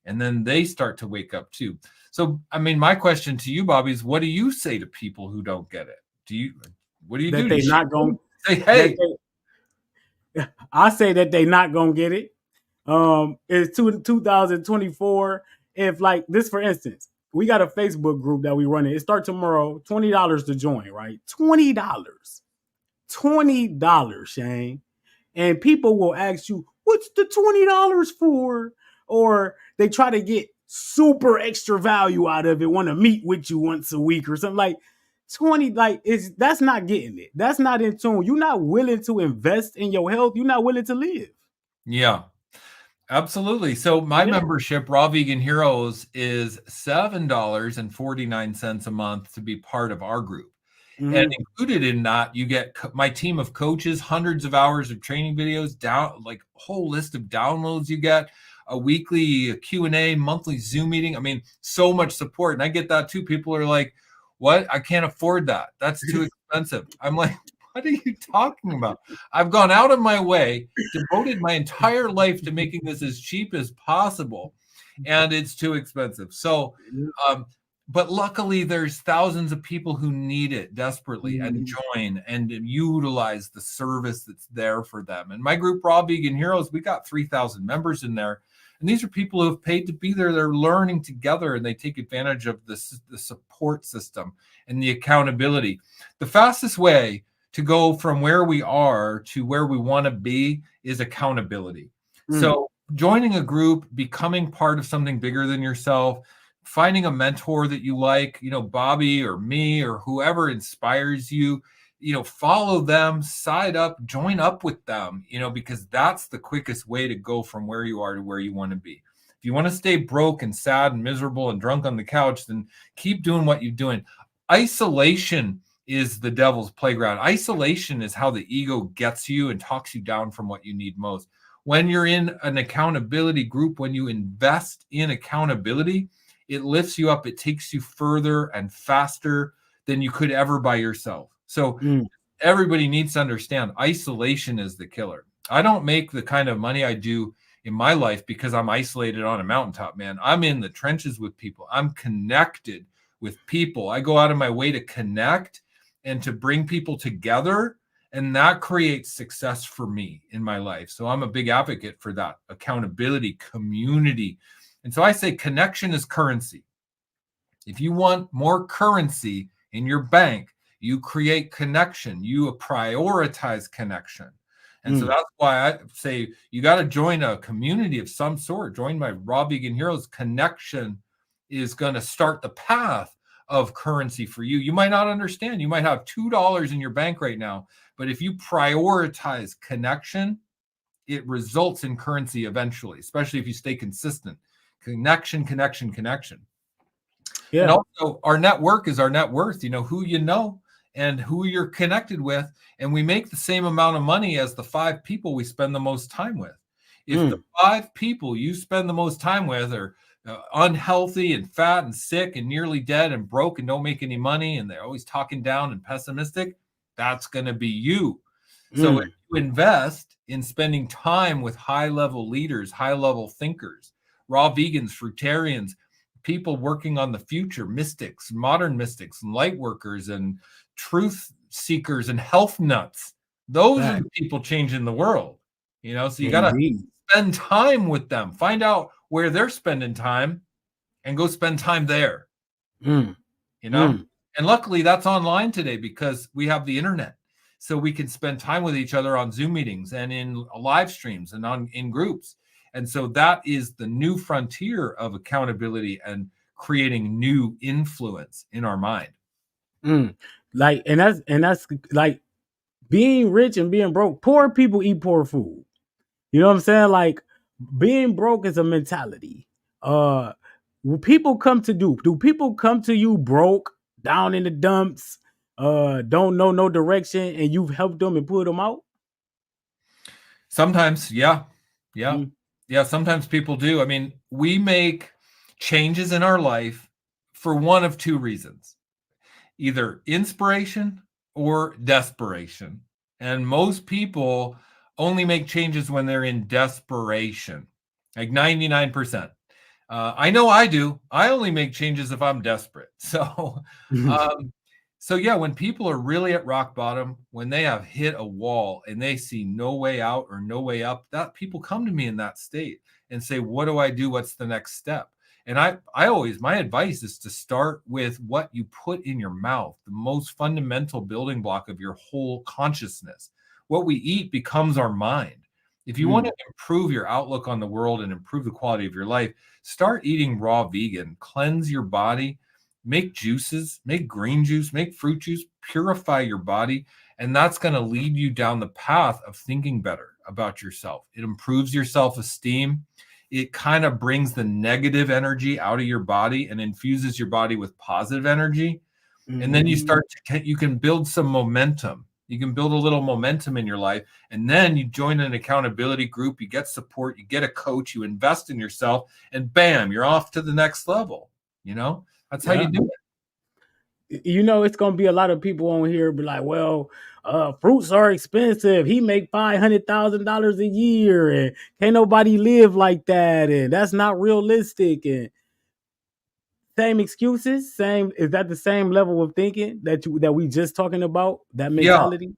and then they start to wake up too. So, I mean, my question to you, Bobby, is what do you say to people who don't get it? What do you do? They not going to say, hey, I say that they not going to get it. It's 2024. If, like this, for instance, we got a Facebook group that we run it. It starts tomorrow, $20 to join, right? $20, Shane. And people will ask you, what's the $20 for? Or they try to get super extra value out of it, want to meet with you once a week or something. Like 20, like that's not getting it. That's not in tune. You're not willing to invest in your health. You're not willing to live. Yeah, absolutely. So my membership, Raw Vegan Heroes, is $7.49 a month to be part of our group. And included in that, you get my team of coaches, hundreds of hours of training videos, like a whole list of downloads. You get a weekly Q&A, monthly Zoom meeting. I mean, so much support. And I get that too. People are like, what? I can't afford that. That's too expensive. I'm like, what are you talking about? I've gone out of my way, devoted my entire life to making this as cheap as possible. And it's too expensive. So, but luckily, there's thousands of people who need it desperately and join and utilize the service that's there for them. And my group, Raw Vegan Heroes, we got 3,000 members in there. And these are people who have paid to be there. They're learning together, and they take advantage of the support system and the accountability. The fastest way to go from where we are to where we want to be is accountability. So joining a group, becoming part of something bigger than yourself, finding a mentor that you like, Bobby or me or whoever inspires you, follow them, side up, join up with them, because that's the quickest way to go from where you are to where you want to be. If you want to stay broke and sad and miserable and drunk on the couch, then keep doing what you're doing. Isolation is the devil's playground. Isolation is how the ego gets you and talks you down from what you need most. When you're in an accountability group, when you invest in accountability, it lifts you up. It takes you further and faster than you could ever by yourself. So everybody needs to understand isolation is the killer. I don't make the kind of money I do in my life because I'm isolated on a mountaintop, man. I'm in the trenches with people. I'm connected with people. I go out of my way to connect and to bring people together, and that creates success for me in my life. So I'm a big advocate for that accountability, community. And so I say connection is currency. If you want more currency in your bank, you create connection, you prioritize connection. And so that's why I say you got to join a community of some sort. Join my Raw Vegan Heroes. Connection is going to start the path of currency for you. You might not understand. You might have $2 in your bank right now, but if you prioritize connection, it results in currency eventually, especially if you stay consistent. Connection, connection, connection. Yeah. And also our network is our net worth. You know, who you know and who you're connected with. And we make the same amount of money as the 5 people we spend the most time with. If the 5 people you spend the most time with are unhealthy and fat and sick and nearly dead and broke and don't make any money and they're always talking down and pessimistic, that's going to be you. So if you invest in spending time with high-level leaders, high-level thinkers, raw vegans, fruitarians, people working on the future, mystics, modern mystics, and light workers, and truth seekers, and health nuts. Those are the people changing the world. You know, so you got to spend time with them. Find out where they're spending time, and go spend time there. You know, and luckily that's online today because we have the internet, so we can spend time with each other on Zoom meetings and in live streams and in groups. And so that is the new frontier of accountability and creating new influence in our mind. Like, and that's like being rich and being broke. Poor people eat poor food. You know what I'm saying? Like, being broke is a mentality. People come to do people come to you broke, down in the dumps, don't know no direction, and you've helped them and pulled them out? Sometimes, yeah. Sometimes people do. I mean, we make changes in our life for one of 2 reasons: either inspiration or desperation. And most people only make changes when they're in desperation, like 99%. I know I do. I only make changes if I'm desperate. So, so yeah, when people are really at rock bottom, when they have hit a wall and they see no way out or no way up, that people come to me in that state and say, what do I do? What's the next step? And I always, my advice is to start with what you put in your mouth, the most fundamental building block of your whole consciousness. What we eat becomes our mind. If you want to improve your outlook on the world and improve the quality of your life, start eating raw vegan, cleanse your body, make juices, make green juice, make fruit juice, purify your body. And that's going to lead you down the path of thinking better about yourself. It improves your self-esteem. It kind of brings the negative energy out of your body and infuses your body with positive energy. And then you start to, you can build some momentum. You can build a little momentum in your life, and then you join an accountability group, you get support, you get a coach, you invest in yourself, and bam, you're off to the next level. You know, that's how you do it. You know, it's going to be a lot of people on here be like, well, fruits are expensive. He make $500,000 a year and can't nobody live like that. And that's not realistic. And same excuses, is that the same level of thinking that we just talking about, that mentality?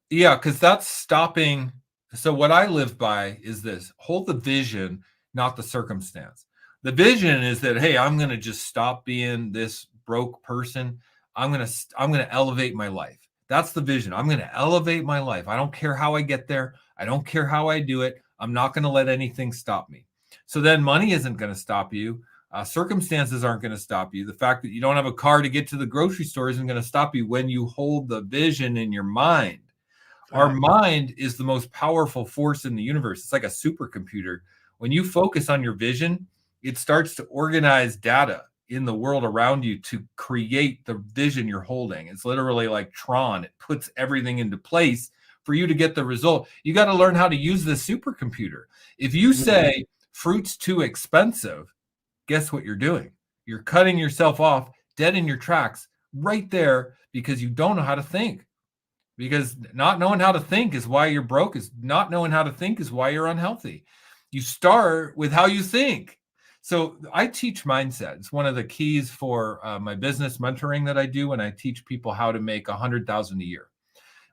Yeah, because that's stopping. So what I live by is this: hold the vision, not the circumstance. The vision is that, hey, I'm going to just stop being this broke person. I'm going to elevate my life. That's the vision. I'm going to elevate my life. I don't care how I get there. I don't care how I do it. I'm not going to let anything stop me. So then money isn't going to stop you. Circumstances aren't going to stop you. The fact that you don't have a car to get to the grocery store isn't going to stop you when you hold the vision in your mind. Our mind is the most powerful force in the universe. It's like a supercomputer. When you focus on your vision, it starts to organize data in the world around you to create the vision you're holding. It's literally like Tron. It puts everything into place for you to get the result. You got to learn how to use the supercomputer. If you say fruit's too expensive, guess what you're doing? You're cutting yourself off dead in your tracks right there because you don't know how to think. Because not knowing how to think is why you're broke. Is not knowing how to think is why you're unhealthy. You start with how you think. So I teach mindset. It's one of the keys for my business mentoring that I do when I teach people how to make $100,000 a year.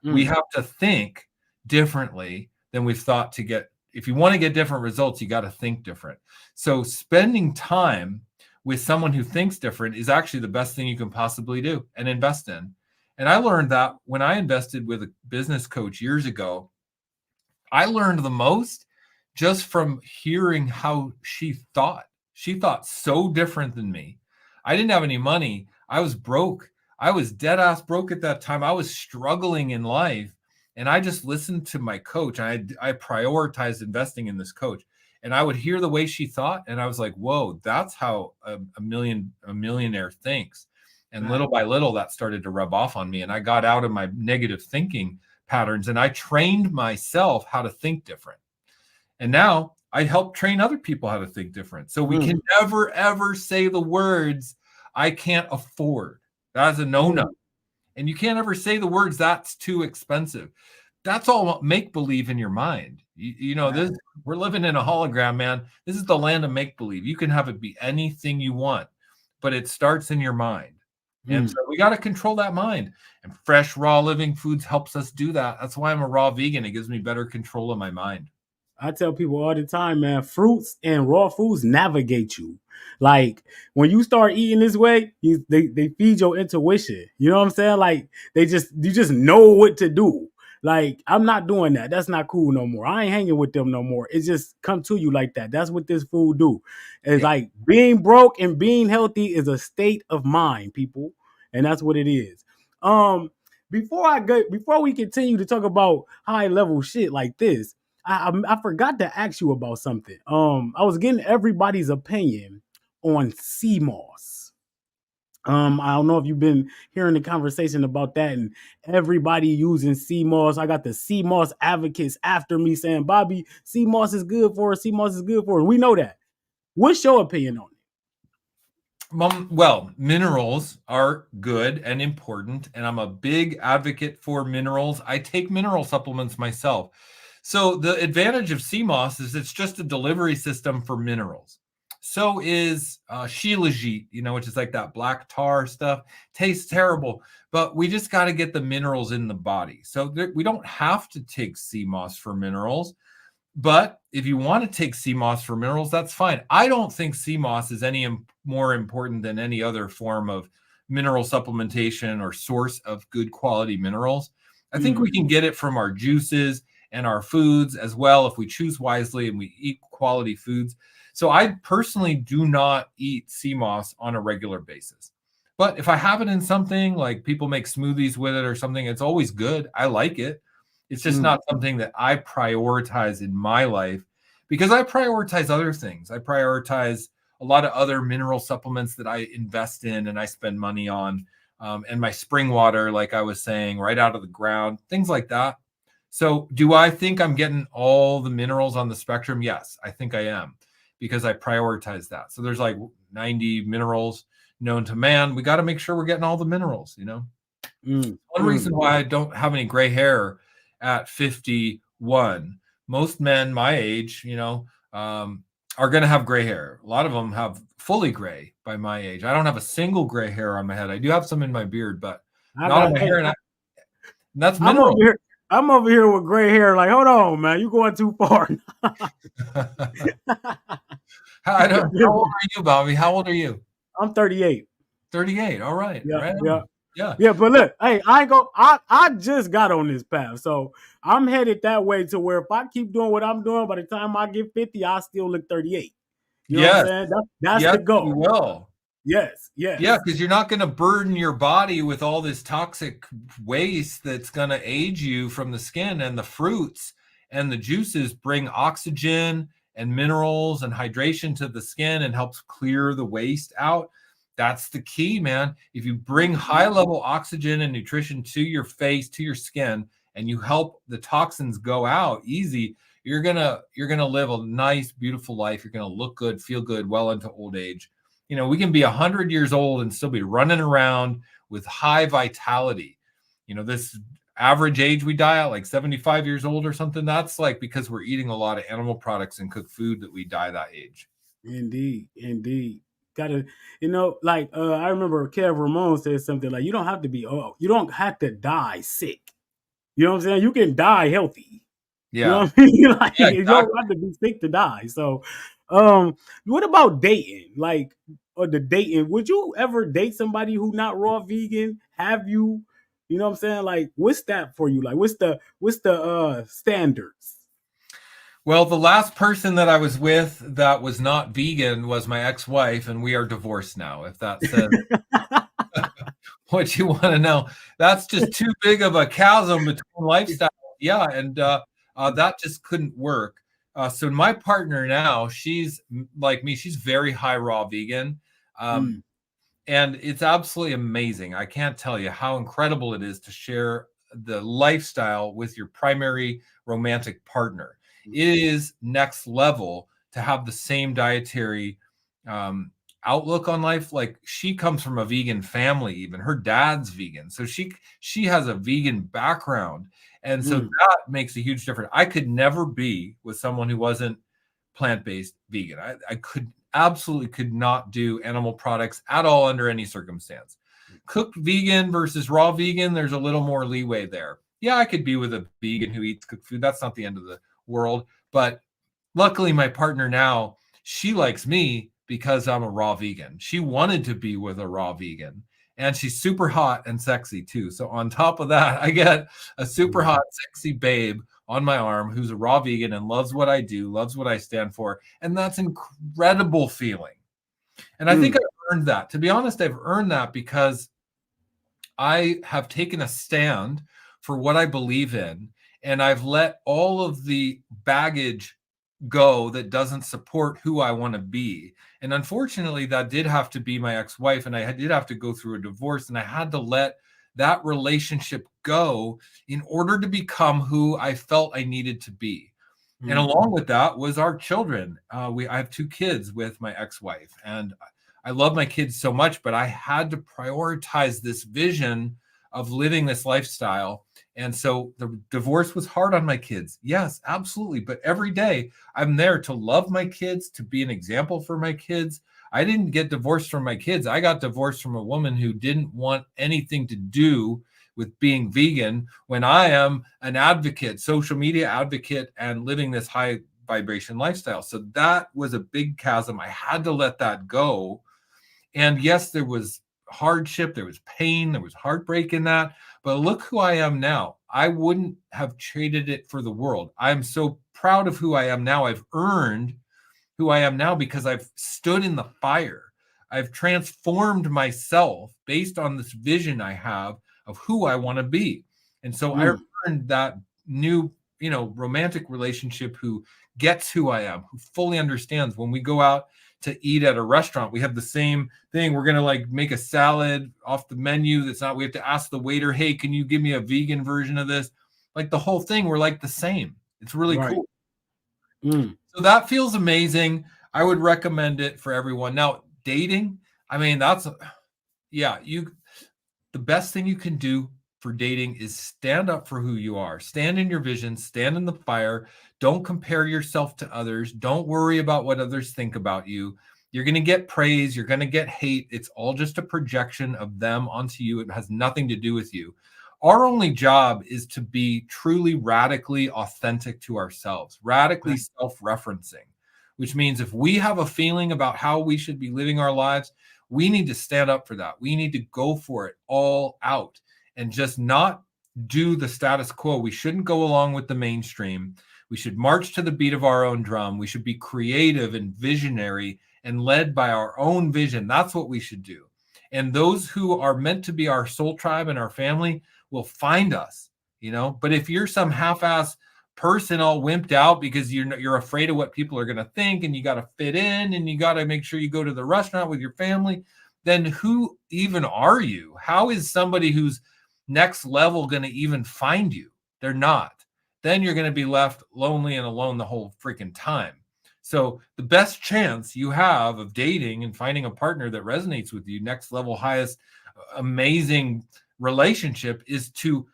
We have to think differently than we've thought to get. If you want to get different results, you got to think different. So spending time with someone who thinks different is actually the best thing you can possibly do and invest in. And I learned that when I invested with a business coach years ago. I learned the most just from hearing how she thought. She thought so different than me. I didn't have any money. I was broke. I was dead ass broke at that time. I was struggling in life. And I just listened to my coach. I prioritized investing in this coach. And I would hear the way she thought. And I was like, whoa, that's how a millionaire thinks. And little by little, that started to rub off on me. And I got out of my negative thinking patterns and I trained myself how to think different. And now I help train other people how to think different. So we can never, ever say the words, I can't afford. That's a no-no. And you can't ever say the words, that's too expensive. That's all make-believe in your mind. This, we're living in a hologram, man. This is the land of make-believe. You can have it be anything you want, but it starts in your mind. And so we got to control that mind. And fresh, raw living foods helps us do that. That's why I'm a raw vegan. It gives me better control of my mind. I tell people all the time, man, fruits and raw foods navigate you. Like when you start eating this way, they feed your intuition. You know what I'm saying? Like you just know what to do. Like I'm not doing that. That's not cool no more. I ain't hanging with them no more. It just come to you like that. That's what this food do. It's like being broke and being healthy is a state of mind, people, and that's what it is. Before we continue to talk about high level shit like this, I forgot to ask you about something. I was getting everybody's opinion on sea moss. I don't know if you've been hearing the conversation about that and everybody using sea moss. I got the sea moss advocates after me saying, Bobby, sea moss is good for us. Sea moss is good for us. We know that. What's your opinion on it? Well, minerals are good and important, and I'm a big advocate for minerals. I take mineral supplements myself. So the advantage of sea moss is it's just a delivery system for minerals. So is shilajit, which is like that black tar stuff. Tastes terrible, but we just got to get the minerals in the body. So we don't have to take sea moss for minerals. But if you want to take sea moss for minerals, that's fine. I don't think sea moss is any more important than any other form of mineral supplementation or source of good quality minerals. I think we can get it from our juices and our foods as well if we choose wisely and we eat quality foods. So I personally do not eat sea moss on a regular basis. But if I have it in something, like people make smoothies with it or something, it's always good. I like it. It's just not something that I prioritize in my life because I prioritize other things. I prioritize a lot of other mineral supplements that I invest in and I spend money on. And my spring water, like I was saying, right out of the ground, things like that. So do I think I'm getting all the minerals on the spectrum? Yes, I think I am because I prioritize that. So there's like 90 minerals known to man. We got to make sure we're getting all the minerals, One reason why I don't have any gray hair at 51, most men my age, are going to have gray hair. A lot of them have fully gray by my age. I don't have a single gray hair on my head. I do have some in my beard, but not on my hair. And that's mineral. I'm over here with gray hair. Like, hold on, man, you going too far. How old are you, Bobby? How old are you? I'm 38. 38. All right. Yeah. Right Yeah. Yeah. But look, hey, I just got on this path. So I'm headed that way to where if I keep doing what I'm doing, by the time I get 50, I still look 38. You know what I'm saying? That's the goal. You will. Yes. Yeah, because you're not going to burden your body with all this toxic waste that's going to age you from the skin. And the fruits and the juices bring oxygen and minerals and hydration to the skin and helps clear the waste out. That's the key, man. If you bring high level oxygen and nutrition to your face, to your skin, and you help the toxins go out easy, you're gonna live a nice, beautiful life. You're gonna look good, feel good, well into old age. You know, we can be 100 years old and still be running around with high vitality. You know, this average age we die at like 75 years old or something. That's like because we're eating a lot of animal products and cooked food that we die that age. Indeed, indeed. Gotta, like I remember Kev Ramon said something like, "You don't have to be, you don't have to die sick. You know what I'm saying? You can die healthy. You know Yeah. what I mean? Like Yeah, you don't exactly. have to be sick to die." So, what about dating? Like, or the dating? Would you ever date somebody who not raw vegan? Have you? You know what I'm saying? Like, what's that for you? Like, what's the standards? Well, the last person that I was with that was not vegan was my ex-wife, and we are divorced now. If that says what you want to know, that's just too big of a chasm between lifestyle. Yeah, and that just couldn't work. So my partner now, she's like me. She's very high raw vegan. Mm, And it's absolutely amazing. I can't tell you how incredible it is to share the lifestyle with your primary romantic partner. It is next level to have the same dietary outlook on life. Like, she comes from a vegan family, even her dad's vegan, so she has a vegan background, and so mm, that makes a huge difference. I could never be with someone who wasn't plant-based vegan. I absolutely could not do animal products at all under any circumstance. Cooked vegan versus raw vegan, there's a little more leeway there. Yeah, I could be with a vegan who eats cooked food. That's not the end of the world. But luckily, my partner now, she likes me because I'm a raw vegan. She wanted to be with a raw vegan. And she's super hot and sexy too. So on top of that, I get a super hot, sexy babe on my arm who's a raw vegan and loves what I do, loves what I stand for. And that's incredible feeling. And I think mm, I've earned that. To be honest, I've earned that because I have taken a stand for what I believe in, and I've let all of the baggage go that doesn't support who I want to be. And unfortunately, that did have to be my ex-wife, and I did have to go through a divorce, and I had to let that relationship go in order to become who I felt I needed to be. And mm, along with that was our children. I have 2 kids with my ex-wife, and I love my kids so much, but I had to prioritize this vision of living this lifestyle. And so the divorce was hard on my kids. Yes, absolutely. But every day I'm there to love my kids, to be an example for my kids. I didn't get divorced from my kids. I got divorced from a woman who didn't want anything to do with being vegan when I am an advocate, social media advocate, and living this high vibration lifestyle. So that was a big chasm. I had to let that go. And yes, there was hardship, there was pain, there was heartbreak in that. But look who I am now. I wouldn't have traded it for the world. I'm so proud of who I am now. I've earned who I am now because I've stood in the fire. I've transformed myself based on this vision I have of who I want to be. And so I mm. earned that new, romantic relationship who gets who I am, who fully understands. When we go out to eat at a restaurant, we have the same thing. We're going to like make a salad off the menu. That's not, we have to ask the waiter, "Hey, can you give me a vegan version of this?" Like the whole thing, we're like the same. It's really Right. cool. Mm, So that feels amazing. I would recommend it for everyone. Now, dating, I mean, the best thing you can do for dating is stand up for who you are. Stand in your vision, stand in the fire. Don't compare yourself to others. Don't worry about what others think about you. You're going to get praise, you're going to get hate. It's all just a projection of them onto you. It has nothing to do with you. Our only job is to be truly radically authentic to ourselves, radically right. self-referencing, which means if we have a feeling about how we should be living our lives, we need to stand up for that. We need to go for it all out and just not do the status quo. We shouldn't go along with the mainstream. We should march to the beat of our own drum. We should be creative and visionary and led by our own vision. That's what we should do. And those who are meant to be our soul tribe and our family will find us, But if you're some half-ass person all wimped out because you're afraid of what people are going to think, and you got to fit in, and you got to make sure you go to the restaurant with your family, then who even are you? How is somebody who's next level going to even find you? They're not. Then you're going to be left lonely and alone the whole freaking time. So the best chance you have of dating and finding a partner that resonates with you, next level, highest, amazing relationship, is to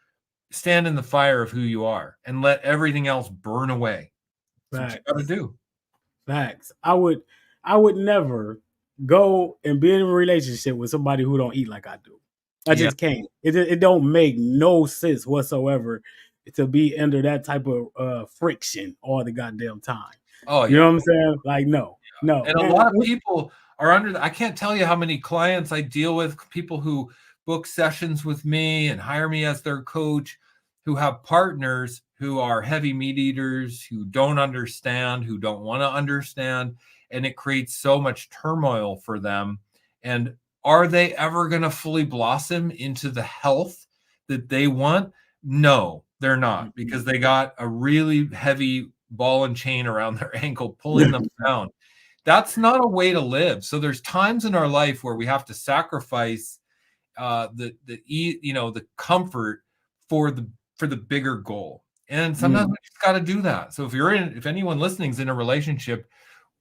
stand in the fire of who you are and let everything else burn away. That's what you got to do. Facts. I would never go and be in a relationship with somebody who don't eat like I do. I just can't. It don't make no sense whatsoever to be under that type of friction all the goddamn time. Oh, you know what I'm saying? Like, no. And a lot of people are under. I can't tell you how many clients I deal with, people who book sessions with me and hire me as their coach, who have partners who are heavy meat eaters, who don't understand, who don't want to understand, and it creates so much turmoil for them. And are they ever going to fully blossom into the health that they want? No, they're not, because they got a really heavy ball and chain around their ankle pulling them down. That's not a way to live. So there's times in our life where we have to sacrifice the comfort for the bigger goal. And sometimes we just got to do that. So if anyone listening is in a relationship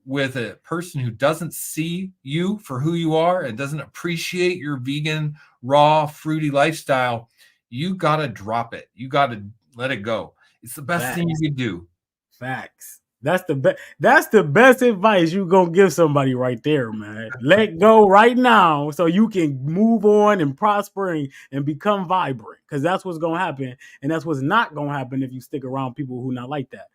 with a person who doesn't see you for who you are and doesn't appreciate your vegan, raw, fruity lifestyle, you got to drop it. You got to let it go. It's the best thing you can do. Facts. That's the best advice you gonna give somebody right there, man. Let go right now so you can move on and prosper and become vibrant. Because that's what's gonna happen, and that's what's not gonna happen if you stick around people who not like that.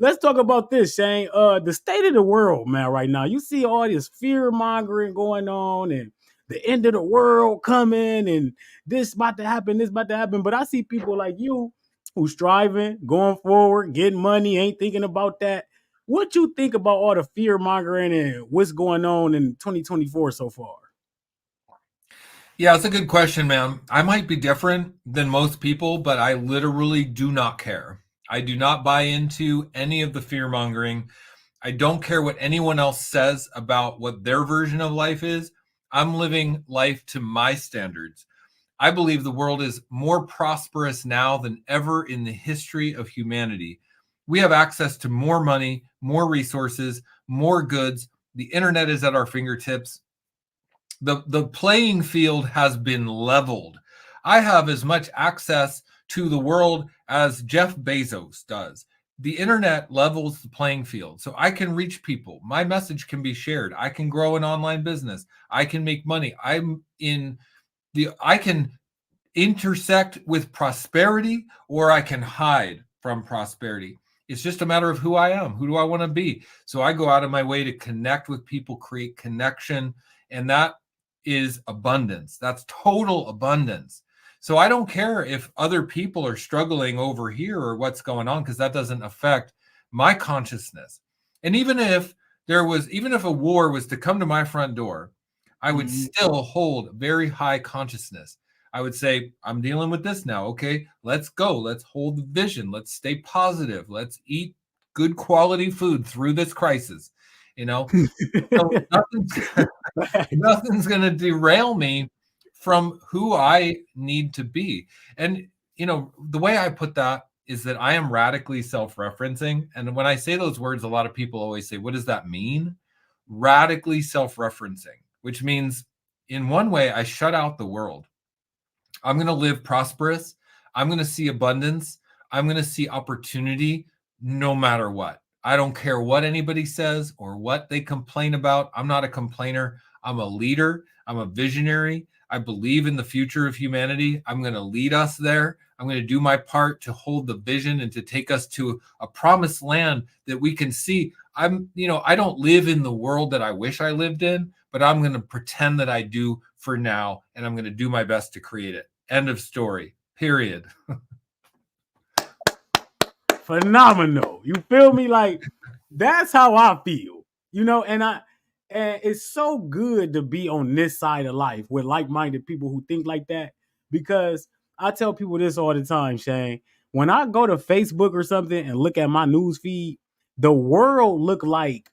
Let's talk about this, Shane. The state of the world, man, right now. You see all this fear mongering going on and the end of the world coming and this about to happen, this about to happen. But I see people like you who's striving, going forward, getting money, ain't thinking about that. What you think about all the fear mongering and what's going on in 2024 so far? Yeah, it's a good question, man. I might be different than most people, but I literally do not care. I do not buy into any of the fear mongering. I don't care what anyone else says about what their version of life is. I'm living life to my standards. I believe the world is more prosperous now than ever in the history of humanity. We have access to more money, more resources, more goods. The internet is at our fingertips. The playing field has been leveled. I have as much access to the world as Jeff Bezos does. The internet levels the playing field. So I can reach people. My message can be shared. I can grow an online business. I can make money. I can intersect with prosperity, or I can hide from prosperity. It's just a matter of who I am. Who do I want to be? So I go out of my way to connect with people, create connection, and that is abundance. That's total abundance. So I don't care if other people are struggling over here or what's going on, because that doesn't affect my consciousness. And even if a war was to come to my front door, I would still hold very high consciousness. I would say, I'm dealing with this now. Okay, let's go. Let's hold the vision. Let's stay positive. Let's eat good quality food through this crisis. So nothing's going to derail me from who I need to be. And, the way I put that is that I am radically self-referencing. And when I say those words, a lot of people always say, what does that mean? Radically self-referencing, which means in one way, I shut out the world. I'm going to live prosperous. I'm going to see abundance. I'm going to see opportunity no matter what. I don't care what anybody says or what they complain about. I'm not a complainer. I'm a leader. I'm a visionary. I believe in the future of humanity. I'm going to lead us there. I'm going to do my part to hold the vision and to take us to a promised land that we can see. I don't live in the world that I wish I lived in, but I'm going to pretend that I do for now, and I'm going to do my best to create it. End of story. Period. Phenomenal. You feel me? Like, that's how I feel. And it's so good to be on this side of life with like-minded people who think like that, because I tell people this all the time, Shane. When I go to Facebook or something and look at my news feed, the world look like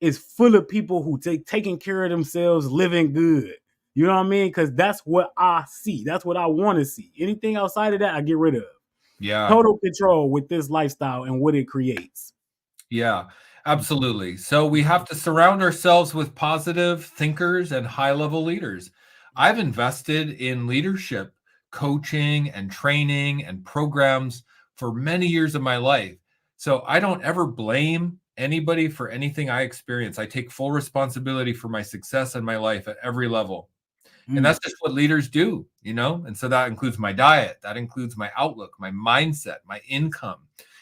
is full of people who taking care of themselves, living good. You know what I mean? Because that's what I see. That's what I want to see. Anything outside of that, I get rid of. Yeah. Total control with this lifestyle and what it creates. Yeah, absolutely. So we have to surround ourselves with positive thinkers and high-level leaders. I've invested in leadership, coaching and training and programs for many years of my life. So I don't ever blame anybody for anything I experience. I take full responsibility for my success in my life at every level. And that's just what leaders do, you know? And so that includes my diet, that includes my outlook, my mindset, my income,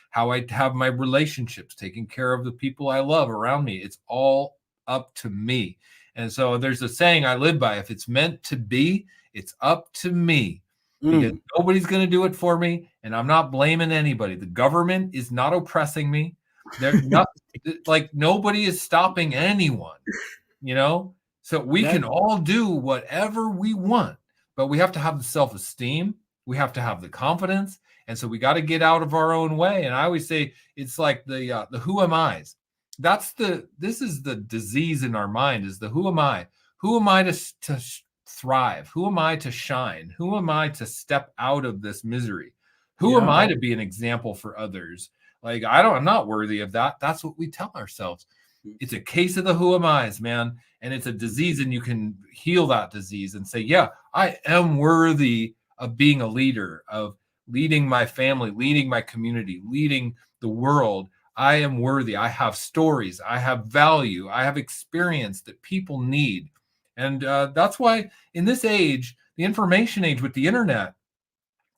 how I have my relationships, taking care of the people I love around me. It's all up to me. And so there's a saying I live by: if it's meant to be, it's up to me, because nobody's going to do it for me. And I'm not blaming anybody. The government is not oppressing me. They're not like, nobody is stopping anyone, you know? So we can all do whatever we want, but we have to have the self-esteem. We have to have the confidence. And so we got to get out of our own way. And I always say it's like the who am I's. This is the disease in our mind, is the who am I? Who am I to thrive? Who am I to shine? Who am I to step out of this misery? Who am I to be an example for others? Like, I'm not worthy of that. That's what we tell ourselves. It's a case of the who am I's, man. And it's a disease, and you can heal that disease and say, yeah, I am worthy of being a leader, of leading my family, leading my community, leading the world. I am worthy. I have stories. I have value. I have experience that people need. And that's why in this age, the information age with the internet,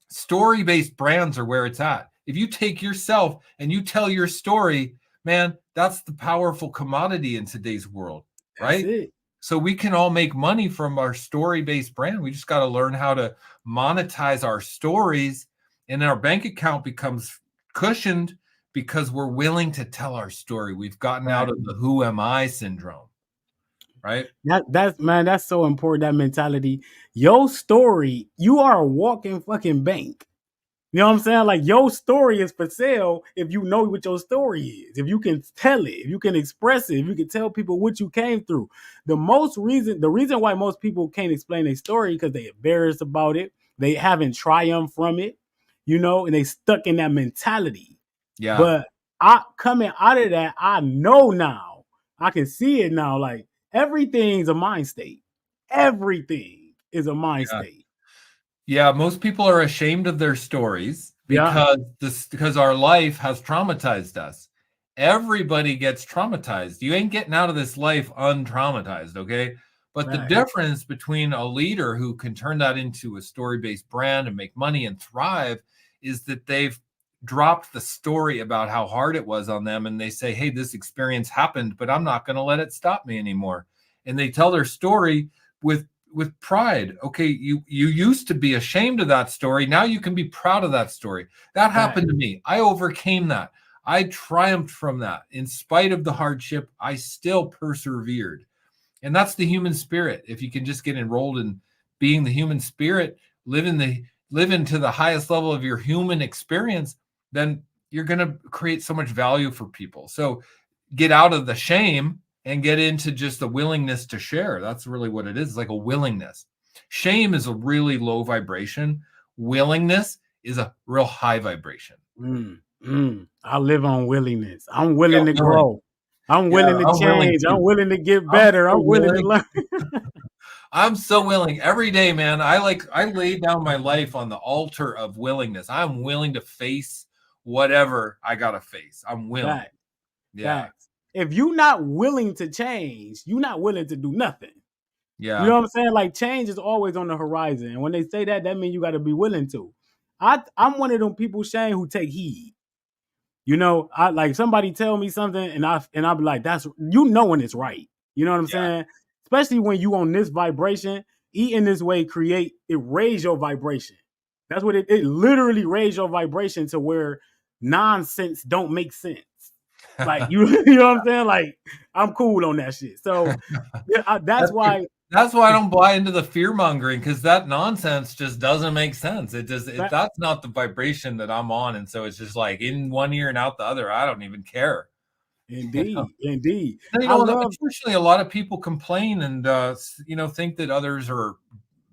story-based brands are where it's at. If you take yourself and you tell your story, man, that's the powerful commodity in today's world, right? That's it. So we can all make money from our story-based brand. We just got to learn how to monetize our stories, and our bank account becomes cushioned because we're willing to tell our story. We've gotten out of the who am I syndrome, right? That's so important, that mentality. Your story, you are a walking fucking bank. You know what I'm saying? Like, your story is for sale if you know what your story is, if you can tell it, if you can express it, if you can tell people what you came through. The reason why most people can't explain their story because they embarrassed about it, they haven't triumphed from it, you know, and they stuck in that mentality. Yeah. But coming out of that, I know now, I can see it now. Like, everything's a mind state. Everything is a mind state. Yeah, most people are ashamed of their stories because our life has traumatized us. Everybody gets traumatized. You ain't getting out of this life untraumatized, okay? But the difference between a leader who can turn that into a story-based brand and make money and thrive is that they've dropped the story about how hard it was on them, and they say, hey, this experience happened, but I'm not going to let it stop me anymore. And they tell their story with pride. Okay, you used to be ashamed of that story. Now you can be proud of that story. That happened to me. I overcame that. I triumphed from that. In spite of the hardship, I still persevered. And that's the human spirit. If you can just get enrolled in being the human spirit, live into the highest level of your human experience, then you're going to create so much value for people. So get out of the shame and get into just a willingness to share. That's really what it is. It's like a willingness. Shame is a really low vibration. Willingness is a real high vibration. I live on willingness. I'm willing to grow. I'm willing to change. I'm willing to get better. I'm willing to learn. I'm so willing every day, man. I lay down my life on the altar of willingness. I'm willing to face whatever I got to face. I'm willing. If you're not willing to change, you're not willing to do nothing. Yeah. You know what I'm saying? Like, change is always on the horizon. And when they say that means you got to be willing to. I'm one of them people, Shane, who take heed. You know, I like somebody tell me something and I'll be like, that's, you know, when it's right. You know what I'm saying? Especially when you on this vibration, eating this way raise your vibration. That's what it literally raise your vibration to where nonsense don't make sense. Like, you know what I'm saying? Like, I'm cool on that shit. So that's why I don't buy into the fear mongering, because that nonsense just doesn't make sense. That's not the vibration that I'm on. And so it's just like in one ear and out the other. I don't even care. Indeed, indeed. No, I love. unfortunately, a lot of people complain and think that others are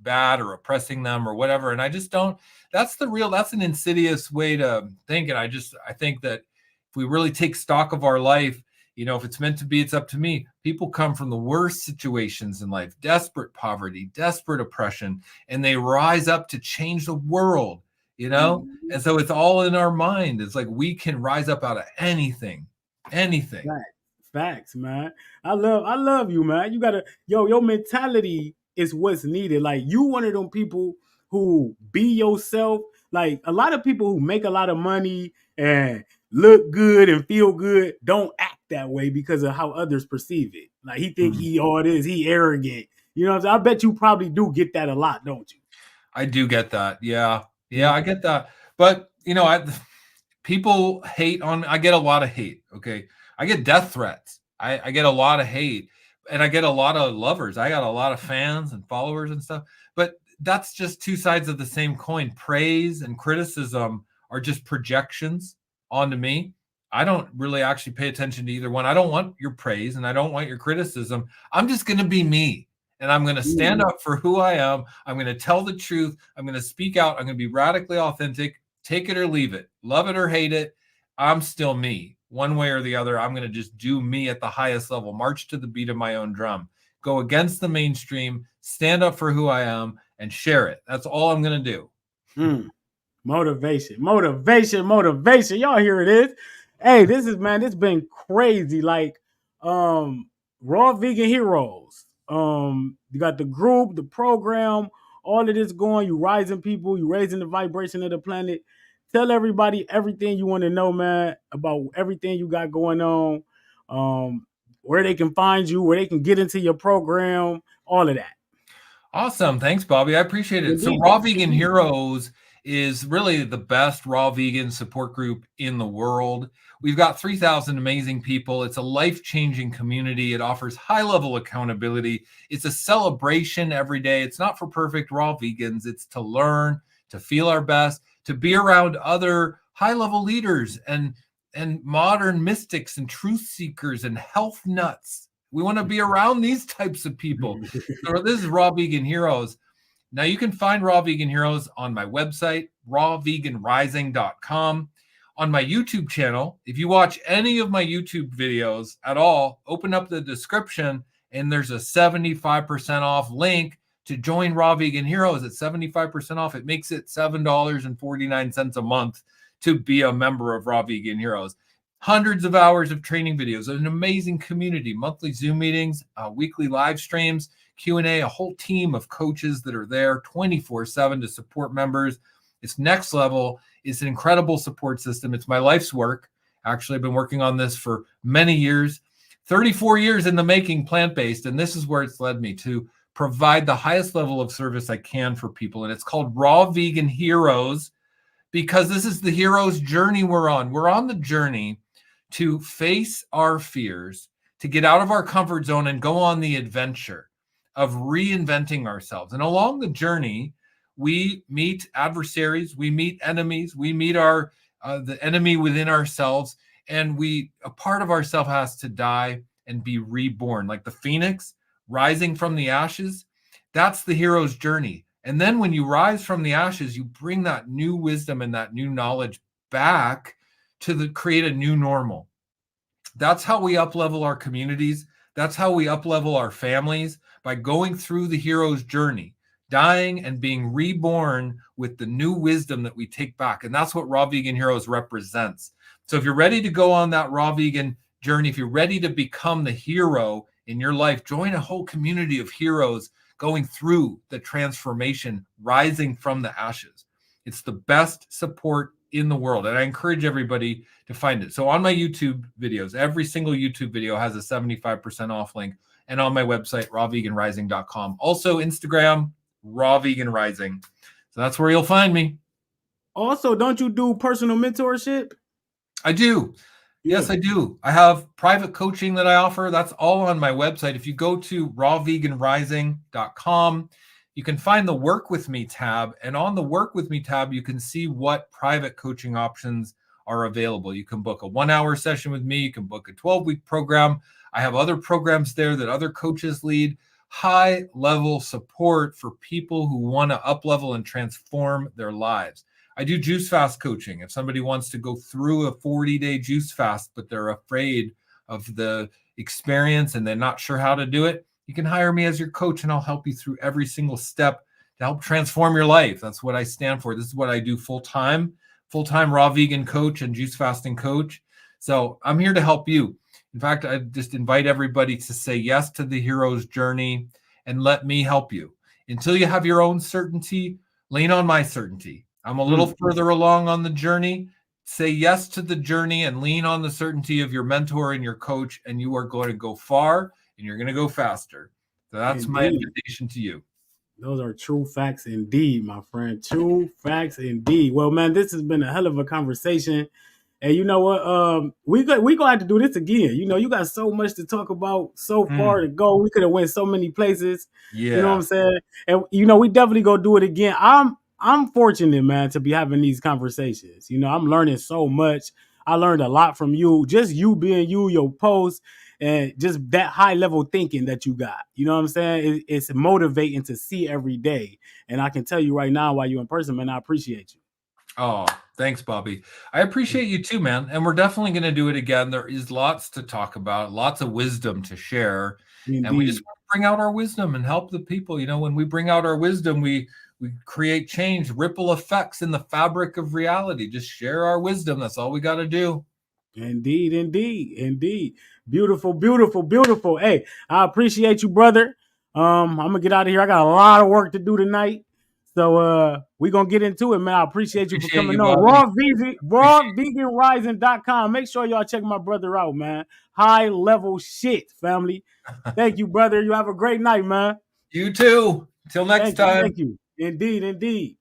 bad or oppressing them or whatever. And I just don't. That's an insidious way to think. And I think that if we really take stock of our life, if it's meant to be, it's up to me. People come from the worst situations in life, desperate poverty, desperate oppression, and they rise up to change the world. And so it's all in our mind. It's like we can rise up out of anything. Facts, man. I love you, man. You gotta, your mentality is what's needed. Like you one of them people who be yourself. Like a lot of people who make a lot of money and look good and feel good don't act that way because of how others perceive it. Like he think he all this, he arrogant. You know what I'm saying? I bet you probably do get that a lot, don't you? I do get that. Yeah, I get that. But people hate on me. I get a lot of hate. Okay. I get death threats. I get a lot of hate, and I get a lot of lovers. I got a lot of fans and followers and stuff. But that's just two sides of the same coin. Praise and criticism are just projections onto me. I don't really actually pay attention to either one. I don't want your praise and I don't want your criticism. I'm just going to be me. And I'm going to stand up for who I am. I'm going to tell the truth. I'm going to speak out. I'm going to be radically authentic. Take it or leave it. Love it or hate it. I'm still me. One way or the other, I'm going to just do me at the highest level. March to the beat of my own drum. Go against the mainstream. Stand up for who I am and share it. That's all I'm going to do. Motivation. Y'all hear it is. Hey, this been crazy. Like, Raw Vegan Heroes. You got the group, the program, all of this going. You rising people, you raising the vibration of the planet. Tell everybody everything you want to know, man, about everything you got going on, where they can find you, where they can get into your program, all of that. Awesome. Thanks, Bobby. I appreciate it. So Raw Vegan Heroes is really the best raw vegan support group in the world. We've got 3,000 amazing people. It's a life-changing community. It offers high-level accountability. It's a celebration every day. It's not for perfect raw vegans. It's to learn, to feel our best, to be around other high-level leaders and modern mystics and truth seekers and health nuts. We want to be around these types of people. So this is Raw Vegan Heroes. Now you can find Raw Vegan Heroes on my website, rawveganrising.com. On my YouTube channel, if you watch any of my YouTube videos at all, open up the description and there's a 75% off link to join Raw Vegan Heroes at 75% off. It makes it $7.49 a month to be a member of Raw Vegan Heroes. Hundreds of hours of training videos, an amazing community, monthly Zoom meetings, weekly live streams, Q&A, a whole team of coaches that are there 24/7 to support members. It's next level. It's an incredible support system. It's my life's work. Actually, I've been working on this for many years, 34 years in the making, plant-based, and this is where it's led me to provide the highest level of service I can for people. And it's called Raw Vegan Heroes because this is the hero's journey we're on. We're on the journey to face our fears, to get out of our comfort zone and go on the adventure of reinventing ourselves. And along the journey, we meet adversaries, we meet enemies, we meet the enemy within ourselves, and a part of ourselves has to die and be reborn, like the phoenix rising from the ashes. That's the hero's journey. And then when you rise from the ashes, you bring that new wisdom and that new knowledge back to create a new normal. That's how we up-level our communities. That's how we up-level our families, by going through the hero's journey, dying and being reborn with the new wisdom that we take back. And that's what Raw Vegan Heroes represents. So if you're ready to go on that raw vegan journey, if you're ready to become the hero in your life, join a whole community of heroes going through the transformation, rising from the ashes. It's the best support in the world. And I encourage everybody to find it. So on my YouTube videos, every single YouTube video has a 75% off link. And on my website, rawveganrising.com. Also Instagram, Raw Vegan Rising. So that's where you'll find me. Also, don't you do personal mentorship? I do. Yeah. Yes, I do. I have private coaching that I offer. That's all on my website. If you go to rawveganrising.com, you can find the Work With Me tab. And on the Work With Me tab, you can see what private coaching options are available. You can book a 1-hour session with me. You can book a 12-week program. I have other programs there that other coaches lead. High level support for people who want to up level and transform their lives. I do juice fast coaching. If somebody wants to go through a 40-day juice fast, but they're afraid of the experience and they're not sure how to do it, you can hire me as your coach and I'll help you through every single step to help transform your life. That's what I stand for. This is what I do full-time raw vegan coach and juice fasting coach. So I'm here to help you. In fact, I just invite everybody to say yes to the hero's journey and let me help you. Until you have your own certainty, lean on my certainty. I'm a little further along on the journey. Say yes to the journey and lean on the certainty of your mentor and your coach, and you are going to go far and you're going to go faster. So that's my invitation to you. Those are true facts indeed, my friend. True facts indeed. Well, man, this has been a hell of a conversation. And you know what? We gonna have to do this again. You know, you got so much to talk about, so far to go. We could have went so many places. Yeah. You know what I'm saying? And you know, we definitely gonna do it again. I'm fortunate, man, to be having these conversations. You know, I'm learning so much. I learned a lot from you. Just you being you, your posts, and just that high level thinking that you got. You know what I'm saying? It's motivating to see every day. And I can tell you right now, while you're in person, man, I appreciate you. Oh, thanks, Bobby. I appreciate you too, man. And we're definitely going to do it again. There is lots to talk about, lots of wisdom to share. Indeed. And we just want to bring out our wisdom and help the people. You know, when we bring out our wisdom, we create change, ripple effects in the fabric of reality. Just share our wisdom. That's all we got to do. Indeed, indeed, indeed. Beautiful, beautiful, beautiful. Hey, I appreciate you, brother. I'm gonna get out of here. I got a lot of work to do tonight. So we're gonna get into it, man. I appreciate you for coming on. RawVeganRising.com. Make sure y'all check my brother out, man. High level shit, family. Thank you, brother. You have a great night, man. You too. Till next time. Thank you. Indeed, indeed.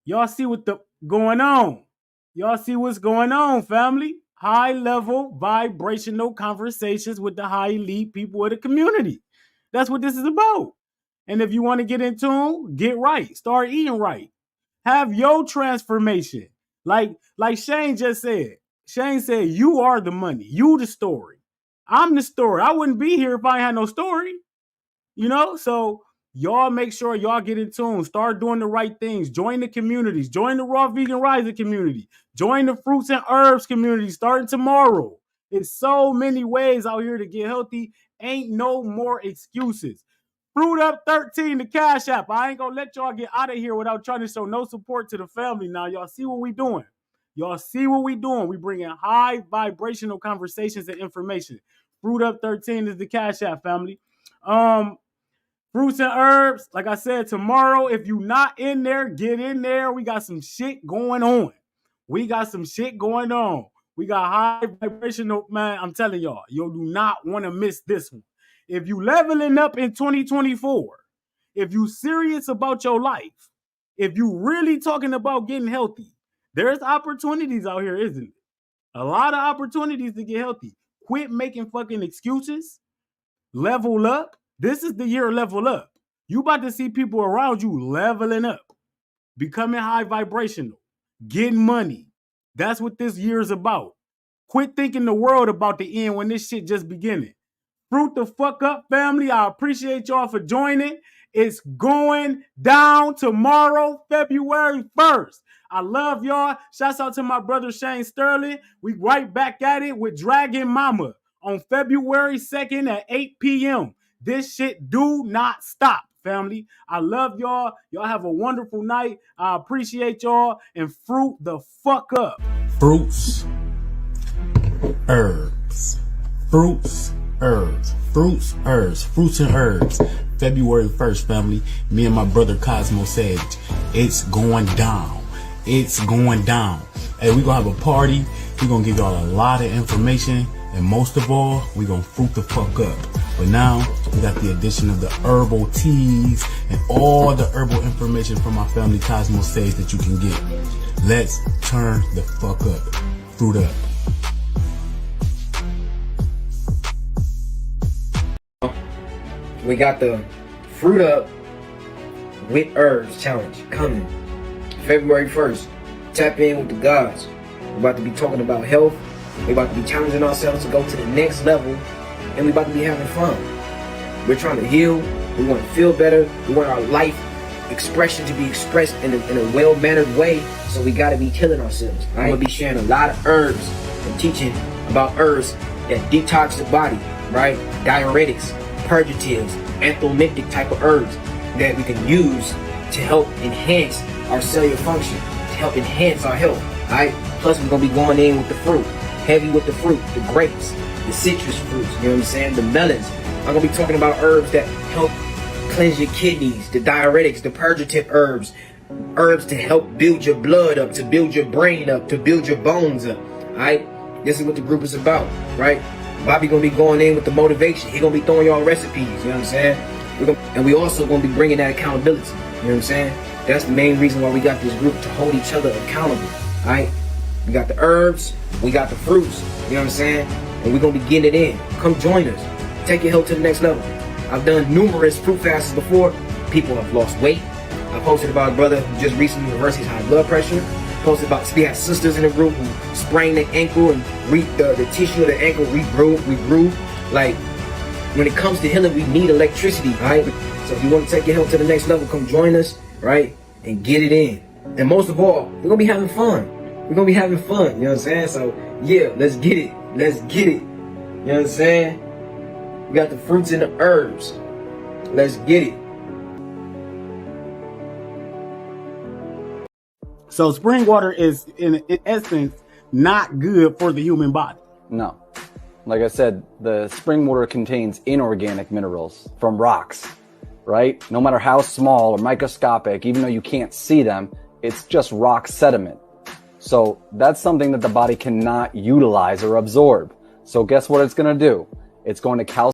Y'all see what's going on. Y'all see what's going on, family. High level vibrational conversations with the high elite people of the community. That's what this is about. And if you want to get in tune, get right. Start eating right. Have your transformation. Like Shane just said. Shane said, you are the money. You the story. I'm the story. I wouldn't be here if I had no story. You know? So y'all make sure y'all get in tune. Start doing the right things. Join the communities. Join the Raw Vegan Rising community. Join the fruits and herbs community starting tomorrow. There's so many ways out here to get healthy. Ain't no more excuses. Fruit Up 13, the Cash App. I ain't gonna let y'all get out of here without trying to show no support to the family. Now, y'all see what we doing. Y'all see what we doing. We bringing high vibrational conversations and information. Fruit Up 13 is the Cash App, family. Fruits and herbs, like I said, tomorrow, if you not in there, get in there. We got some shit going on. We got some shit going on. We got high vibrational, man. I'm telling y'all, you do not want to miss this one. If you leveling up in 2024, if you serious about your life, if you really talking about getting healthy, there's opportunities out here, isn't it? A lot of opportunities to get healthy. Quit making fucking excuses. Level up. This is the year of level up. You about to see people around you leveling up, becoming high vibrational, getting money. That's what this year is about. Quit thinking the world about the end when this shit just beginning. Fruit the fuck up, family. I appreciate y'all for joining. It's going down tomorrow, February 1st. I love y'all. Shouts out to my brother Shane Sterling. We right back at it with Dragon Mama on February 2nd at 8 p.m. This shit do not stop, family. I love y'all. Y'all have a wonderful night. I appreciate y'all. And fruit the fuck up. Fruits, herbs. Fruits, herbs. Fruits, herbs. Fruits and herbs. February 1st, family. Me and my brother Cosmo Sage. It's going down. It's going down. Hey, we're going to have a party. We're going to give y'all a lot of information. And most of all, we're going to fruit the fuck up. But now, we got the addition of the herbal teas and all the herbal information from my family Cosmo Sage that you can get. Let's turn the fuck up. Fruit up. We got the Fruit Up with Herbs Challenge coming February 1st. Tap in with the gods. We're about to be talking about health. We're about to be challenging ourselves to go to the next level. And we're about to be having fun. We're trying to heal. We want to feel better. We want our life expression to be expressed in a well-mannered way. So we got to be killing ourselves. I'm going to be sharing a lot of herbs and teaching about herbs that detox the body, right? Diuretics, purgatives, anthelmintic type of herbs that we can use to help enhance our cellular function, to help enhance our health, all right? Plus, we're going to be going in with the fruit, heavy with the fruit, the grapes, the citrus fruits, you know what I'm saying, the melons. I'm going to be talking about herbs that help cleanse your kidneys, the diuretics, the purgative herbs, herbs to help build your blood up, to build your brain up, to build your bones up, all right? This is what the group is about, right? Bobby going to be going in with the motivation. He going to be throwing y'all recipes, you know what I'm saying? And we also going to be bringing that accountability, you know what I'm saying? That's the main reason why we got this group, to hold each other accountable, all right? We got the herbs, we got the fruits, you know what I'm saying? And we're going to be getting it in. Come join us. Take your health to the next level. I've done numerous fruit fasts before. People have lost weight. I posted about a brother who just recently reversed his high blood pressure. Posted about, we had sisters in the group who sprained their ankle and the tissue of the ankle regrew. Like, when it comes to healing, we need electricity, right? So if you want to take your health to the next level, come join us, right? And get it in. And most of all, we're going to be having fun. We're going to be having fun, you know what I'm saying? So, yeah, let's get it. Let's get it. You know what I'm saying? We got the fruits and the herbs. Let's get it. So spring water is, in essence, not good for the human body. No. Like I said, the spring water contains inorganic minerals from rocks, right? No matter how small or microscopic, even though you can't see them, it's just rock sediment. So that's something that the body cannot utilize or absorb. So guess what it's going to do? It's going to calcify